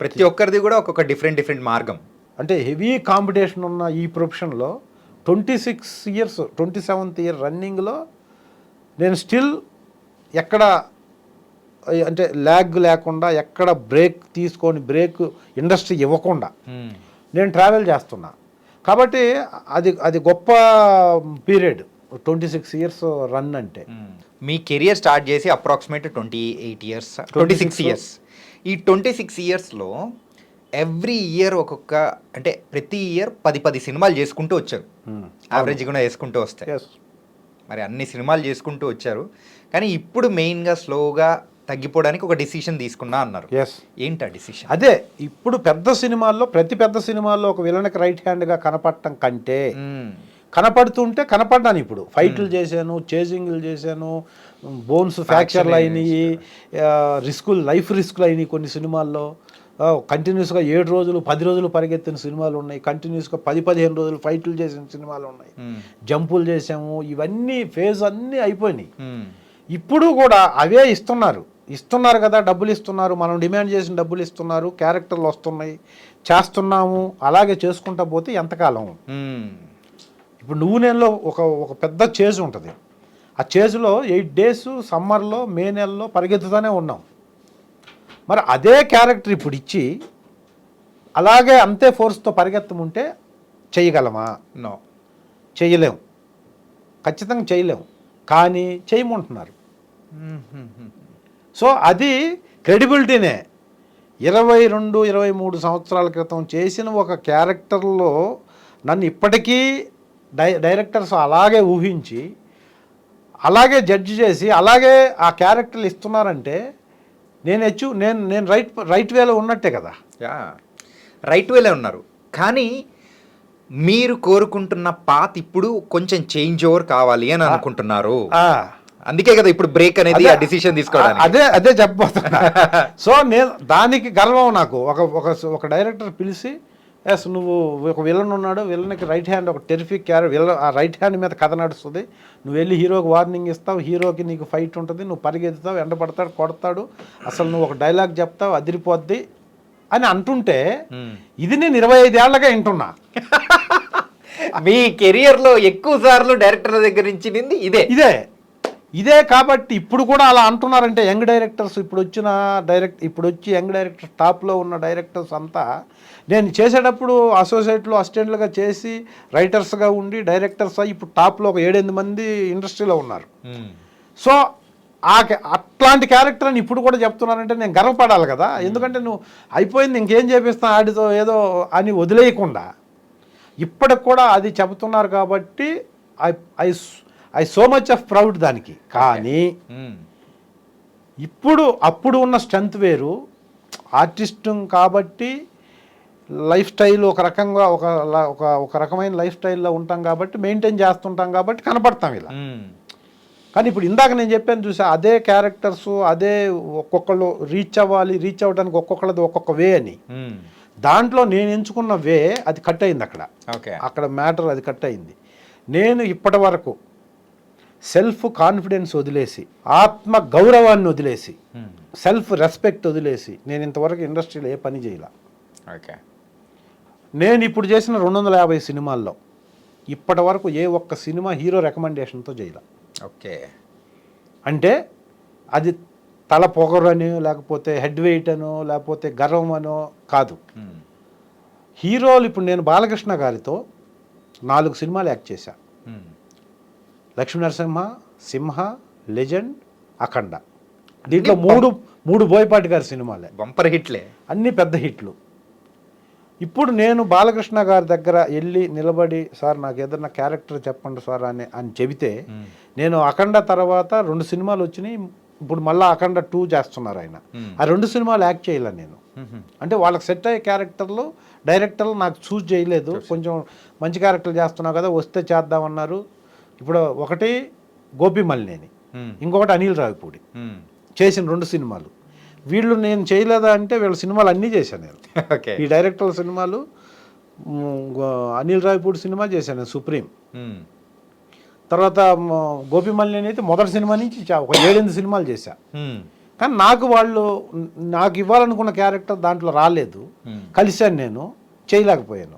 ప్రతి ఒక్కరిది కూడా ఒక్కొక్క డిఫరెంట్ మార్గం. అంటే హెవీ కాంపిటీషన్ ఉన్న ఈ ప్రొఫెషన్లో 26 ఇయర్స్ 27th ఇయర్ రన్నింగ్లో నేను స్టిల్ ఎక్కడ అంటే ల్యాగ్ లేకుండా, ఎక్కడ బ్రేక్ తీసుకొని బ్రేక్ ఇండస్ట్రీ ఇవ్వకుండా నేను ట్రావెల్ చేస్తున్నా. కాబట్టి అది గొప్ప పీరియడ్ 26 ఇయర్స్ రన్ అంటే. మీ కెరియర్ స్టార్ట్ చేసి అప్రాక్సిమేట్ 28 ఇయర్స్, 26 ఇయర్స్. ఈ 26 ఇయర్స్లో ఎవ్రీ ఇయర్ ఒక్కొక్క, అంటే ప్రతి ఇయర్ 10 సినిమాలు చేసుకుంటూ వచ్చారు, యావరేజ్ కూడా వేసుకుంటూ వస్తాయి. మరి అన్ని సినిమాలు చేసుకుంటూ వచ్చారు, కానీ ఇప్పుడు మెయిన్గా స్లోగా తగ్గిపోవడానికి ఒక డిసిషన్ తీసుకున్నా అన్నారు. ఏంటి ఆ డిసిషన్? అదే ఇప్పుడు పెద్ద సినిమాల్లో, ప్రతి పెద్ద సినిమాల్లో ఒక విలన్కి రైట్ హ్యాండ్గా కనపడటం కంటే, కనపడుతుంటే కనపడ్డాను. ఇప్పుడు ఫైట్లు చేశాను, చేజింగ్లు చేశాను, బోన్స్ ఫ్రాక్చర్లు అయినాయి, లైఫ్ రిస్కులు అయినాయి కొన్ని సినిమాల్లో. కంటిన్యూస్గా 7 రోజులు 10 రోజులు పరిగెత్తిన సినిమాలు ఉన్నాయి, కంటిన్యూస్గా 10-15 రోజులు ఫైట్లు చేసిన సినిమాలు ఉన్నాయి, జంపులు చేసాము. ఇవన్నీ ఫేజ్ అన్నీ అయిపోయినాయి. ఇప్పుడు కూడా అవే ఇస్తున్నారు కదా, డబ్బులు ఇస్తున్నారు, మనం డిమాండ్ చేసిన డబ్బులు ఇస్తున్నారు, క్యారెక్టర్లు వస్తున్నాయి, చేస్తున్నాము. అలాగే చేసుకుంటా పోతే ఎంతకాలం? ఇప్పుడు నువ్వు నేనులో ఒక పెద్ద చేజ్ ఉంటుంది. ఆ చేజ్లో 8 days సమ్మర్లో, మే నెలలో పరిగెత్తుతూనే ఉన్నాం. మరి అదే క్యారెక్టర్ ఇప్పుడు ఇచ్చి అలాగే అంతే ఫోర్స్తో పరిగెత్తముంటే చేయగలమా? నో, చేయలేము, ఖచ్చితంగా చేయలేము. కానీ చేయమంటున్నారు. సో అది క్రెడిబిలిటీనే. 22-23 సంవత్సరాల క్రితం చేసిన ఒక క్యారెక్టర్లో నన్ను ఇప్పటికీ డైరెక్టర్స్ అలాగే ఊహించి, అలాగే జడ్జి చేసి, అలాగే ఆ క్యారెక్టర్లు ఇస్తున్నారంటే నేను రైట్ వేలో ఉన్నట్టే కదా. రైట్ వేలో ఉన్నారు. కానీ మీరు కోరుకుంటున్న పాత్ ఇప్పుడు కొంచెం చేంజ్ ఓవర్ కావాలి అని అనుకుంటున్నారు. అందుకే కదా ఇప్పుడు బ్రేక్ అనేది ఆ డిసిషన్ తీసుకోవడానికి. అదే చెప్పబోతున్నా. సో నేను దానికి గర్వం. నాకు ఒక డైరెక్టర్ పిలిచి, ఎస్ నువ్వు ఒక విలన్ ఉన్నాడు, విలన్కి రైట్ హ్యాండ్, ఒక టెరిఫిక్ క్యారెక్టర్, ఆ రైట్ హ్యాండ్ మీద కథ నడుస్తుంది, నువ్వు వెళ్ళి హీరోకి వార్నింగ్ ఇస్తావు, హీరోకి నీకు ఫైట్ ఉంటుంది, నువ్వు పరిగెత్తుతావు, ఎండపడతాడు, కొడతాడు, అసలు నువ్వు ఒక డైలాగ్ చెప్తావు, అదిరిపోద్ది అని అంటుంటే, ఇది నేను 25 ఏళ్లగా వింటున్నా. మీ కెరియర్లో ఎక్కువ సార్లు డైరెక్టర్ దగ్గర నుంచి ఇదే కాబట్టి ఇప్పుడు కూడా అలా అంటున్నారంటే యంగ్ డైరెక్టర్స్, ఇప్పుడు వచ్చి యంగ్ డైరెక్టర్స్, టాప్లో ఉన్న డైరెక్టర్స్ అంతా, నేను చేసేటప్పుడు అసోసియేట్లో అసిస్టెంట్లుగా చేసి రైటర్స్గా ఉండి డైరెక్టర్స్ ఇప్పుడు టాప్లో ఒక 7-8 మంది ఇండస్ట్రీలో ఉన్నారు. సో అట్లాంటి క్యారెక్టర్ అని ఇప్పుడు కూడా చెప్తున్నానంటే నేను గర్వపడాలి కదా. ఎందుకంటే నువ్వు అయిపోయింది, ఇంకేం చేపిస్తాను ఆడితో ఏదో అని వదిలేయకుండా ఇప్పటికి కూడా అది చెబుతున్నారు కాబట్టి I so much of proud దానికి. కానీ అప్పుడు ఉన్న స్ట్రెంత్ వేరు, ఆర్టిస్ట్ కాబట్టి లైఫ్ స్టైల్ ఒక రకంగా ఒక రకమైన లైఫ్ స్టైల్లో ఉంటాం కాబట్టి, మెయింటైన్ చేస్తుంటాం కాబట్టి కనపడతాం ఇలా. కానీ ఇప్పుడు ఇందాక నేను చెప్పాను చూసా, అదే క్యారెక్టర్స్, అదే ఒక్కొక్కళ్ళు రీచ్ అవ్వడానికి ఒక్కొక్కళ్ళది ఒక్కొక్క వే అని. దాంట్లో నేను ఎంచుకున్న వే అది కట్ అయింది. అక్కడ మ్యాటర్ అది కట్ అయింది. నేను ఇప్పటి వరకు సెల్ఫ్ కాన్ఫిడెన్స్ వదిలేసి, ఆత్మ గౌరవాన్ని వదిలేసి, సెల్ఫ్ రెస్పెక్ట్ వదిలేసి నేను ఇంతవరకు ఇండస్ట్రీలో ఏ పని చేయాల. నేను ఇప్పుడు చేసిన 250 సినిమాల్లో ఇప్పటి వరకు ఏ ఒక్క సినిమా హీరో రికమెండేషన్తో చేయాల. అంటే అది తల పొగరనో, లేకపోతే హెడ్ వెయిట్ అనో, లేకపోతే గర్వం అనో కాదు. హీరోలు ఇప్పుడు నేను బాలకృష్ణ గారితో 4 సినిమాలు యాక్ట్ చేశా. లక్ష్మీ నరసింహ, సింహ, లెజెండ్, అఖండ. దీంట్లో మూడు బోయపాటి గారి సినిమాలే, బంపర్ హిట్లే, అన్ని పెద్ద హిట్లు. ఇప్పుడు నేను బాలకృష్ణ గారి దగ్గర వెళ్ళి నిలబడి, సార్ నాకు ఏదన్నా క్యారెక్టర్ చెప్పండి సార్ అని చెబితే, నేను అఖండ తర్వాత 2 సినిమాలు వచ్చినాయి, ఇప్పుడు మళ్ళీ అఖండ 2 చేస్తున్నారు ఆయన. ఆ 2 సినిమాలు యాక్ట్ చేయాల నేను. అంటే వాళ్ళకి సెట్ అయ్యే క్యారెక్టర్లు డైరెక్టర్లు నాకు చూస్ చేయలేదు. కొంచెం మంచి క్యారెక్టర్లు చేస్తున్నావు కదా, వస్తే చేద్దామన్నారు. ఇప్పుడు ఒకటి గోపి మల్లినేని, ఇంకొకటి అనిల్ రావిపూడి చేసిన 2 సినిమాలు. వీళ్ళు నేను చేయలేదా అంటే వీళ్ళ సినిమాలు అన్నీ చేశాను నేను. ఓకే. ఈ డైరెక్టర్ల సినిమాలు అనిల్ రావిపూడి సినిమా చేశాను నేను, సుప్రీం. తర్వాత గోపిమల్లిని అయితే మొదటి సినిమా నుంచి ఒక 7-8 సినిమాలు చేశా. కానీ నాకు ఇవ్వాలనుకున్న క్యారెక్టర్ దాంట్లో రాలేదు. కలిశాను నేను, చేయలేకపోయాను.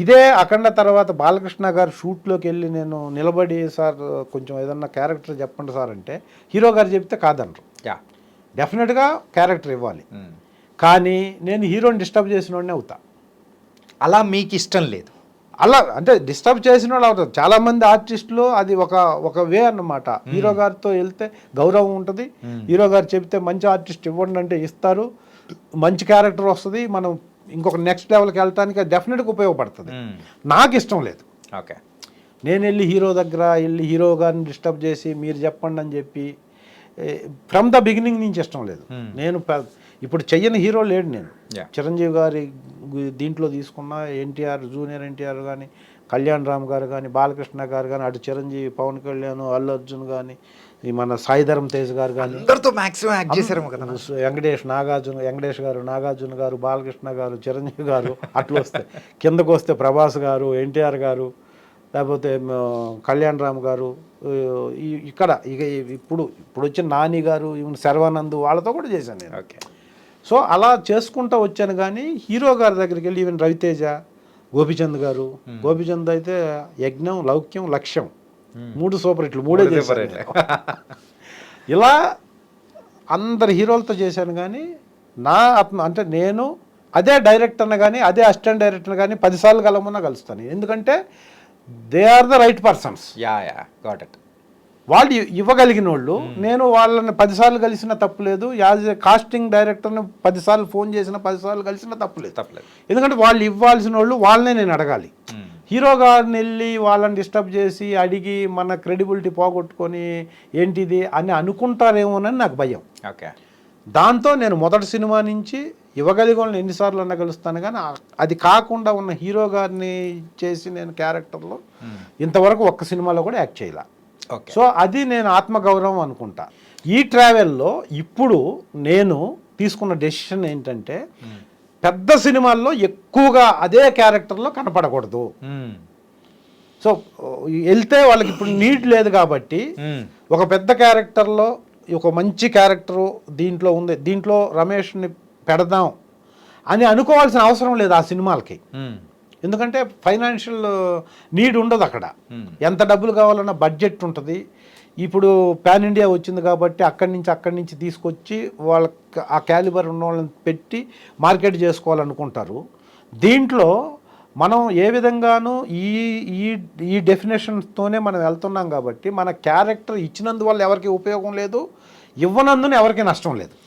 ఇదే అఖండ తర్వాత బాలకృష్ణ గారు షూట్లోకి వెళ్ళి నేను నిలబడి, సార్ కొంచెం ఏదన్నా క్యారెక్టర్ చెప్పండి సార్ అంటే హీరో గారు చెప్తే కాదనరు. డెఫినెట్గా క్యారెక్టర్ ఇవ్వాలి. కానీ నేను హీరోని డిస్టర్బ్ చేసిన వాడినే అవుతా. అలా మీకు ఇష్టం లేదు? అలా అంటే డిస్టర్బ్ చేసిన వాళ్ళు అవుతారు. చాలామంది ఆర్టిస్టులు అది ఒక వే అన్నమాట. హీరో గారితో వెళ్తే గౌరవం ఉంటుంది. హీరో గారు చెప్తే మంచి ఆర్టిస్ట్ ఇవ్వండి అంటే ఇస్తారు, మంచి క్యారెక్టర్ వస్తుంది, మనం ఇంకొక నెక్స్ట్ లెవెల్కి వెళ్ళటానికి డెఫినెట్గా ఉపయోగపడుతుంది. నాకు ఇష్టం లేదు. ఓకే. నేను వెళ్ళి హీరో దగ్గర హీరో గారిని డిస్టర్బ్ చేసి మీరు చెప్పండి అని చెప్పి ఫ్రమ్ ద బిగినింగ్ నుంచి ఇష్టం లేదు. నేను ఇప్పుడు చెయ్యని హీరో లేడు. నేను చిరంజీవి గారి దీంట్లో తీసుకున్న ఎన్టీఆర్, జూనియర్ ఎన్టీఆర్ కానీ, కళ్యాణ్ రామ్ గారు కానీ, బాలకృష్ణ గారు కానీ, అటు చిరంజీవి, పవన్ కళ్యాణ్, అల్లు అర్జున్ కానీ, ఈ మన సాయిధరం తేజ్ గారు కానీ, అందరితో మాక్సిమం యాక్ట్ చేశారు కదా. వెంకటేష్ గారు, నాగార్జున గారు, బాలకృష్ణ గారు, చిరంజీవి గారు, అట్లా వస్తే కిందకు వస్తే ప్రభాస్ గారు, ఎన్టీఆర్ గారు, లేకపోతే కళ్యాణ్ రామ్ గారు, ఇక్కడ ఇప్పుడు వచ్చిన నాని గారు, ఈవెన్ శర్వానంద్, వాళ్ళతో కూడా చేశాను నేను. ఓకే. సో అలా చేసుకుంటూ వచ్చాను. కానీ హీరో గారి దగ్గరికి వెళ్ళి ఈవెన్ రవితేజ, గోపిచంద్ గారు, గోపిచంద్ అయితే యజ్ఞం, లౌక్యం, లక్ష్యం 3 సూపర్ హిట్లు, 3 చేశాను. ఇలా అందరు హీరోలతో చేశాను. కానీ నా అంటే నేను అదే డైరెక్టర్ని కానీ, అదే అసిస్టెంట్ డైరెక్టర్ని కానీ 10 సార్లు కలవమన్నా కలుస్తాను. ఎందుకంటే they are the right persons. Got it. వాళ్ళు ఇవ్వగలిగిన వాళ్ళు. నేను వాళ్ళని 10 సార్లు కలిసిన తప్పులేదు. యాజ్ ఏ కాస్టింగ్ డైరెక్టర్ని 10 సార్లు ఫోన్ చేసిన 10 సార్లు కలిసిన తప్పులేదు. ఎందుకంటే వాళ్ళు ఇవ్వాల్సిన వాళ్ళు వాళ్ళనే నేను అడగాలి. హీరో గారిని వెళ్ళి వాళ్ళని డిస్టర్బ్ చేసి అడిగి మన క్రెడిబిలిటీ పోగొట్టుకొని ఏంటిది అని అనుకుంటారేమోనని నాకు భయం. ఓకే. దాంతో నేను మొదటి సినిమా నుంచి ఇవ్వగలిగిన వాళ్ళని ఎన్నిసార్లు అన్నా కలుస్తాను. కానీ అది కాకుండా ఉన్న హీరో గారిని చేసి నేను క్యారెక్టర్లో ఇంతవరకు ఒక్క సినిమాలో కూడా యాక్ట్ చేయాల. సో అది నేను ఆత్మగౌరవం అనుకుంటా. ఈ ట్రావెల్లో ఇప్పుడు నేను తీసుకున్న డెసిషన్ ఏంటంటే పెద్ద సినిమాల్లో ఎక్కువగా అదే క్యారెక్టర్లో కనపడకూడదు. సో వెళ్తే వాళ్ళకి ఇప్పుడు నీడ్ లేదు కాబట్టి ఒక పెద్ద క్యారెక్టర్లో ఒక మంచి క్యారెక్టరు దీంట్లో ఉంది, దీంట్లో రమేష్ని పెడదాం అని అనుకోవాల్సిన అవసరం లేదు ఆ సినిమాలకి. ఎందుకంటే ఫైనాన్షియల్ నీడ్ ఉండదు అక్కడ. ఎంత డబ్బులు కావాలన్నా బడ్జెట్ ఉంటుంది. ఇప్పుడు పాన్ ఇండియా వచ్చింది కాబట్టి అక్కడి నుంచి తీసుకొచ్చి వాళ్ళకి ఆ క్యాలిబర్ ఉన్న వాళ్ళని పెట్టి మార్కెట్ చేసుకోవాలనుకుంటారు. దీంట్లో మనం ఏ విధంగానూ ఈ డెఫినేషన్స్తోనే మనం వెళ్తున్నాం కాబట్టి మన క్యారెక్టర్ ఇచ్చినందువల్ల ఎవరికి ఉపయోగం లేదు, ఇవ్వనందున ఎవరికి నష్టం లేదు.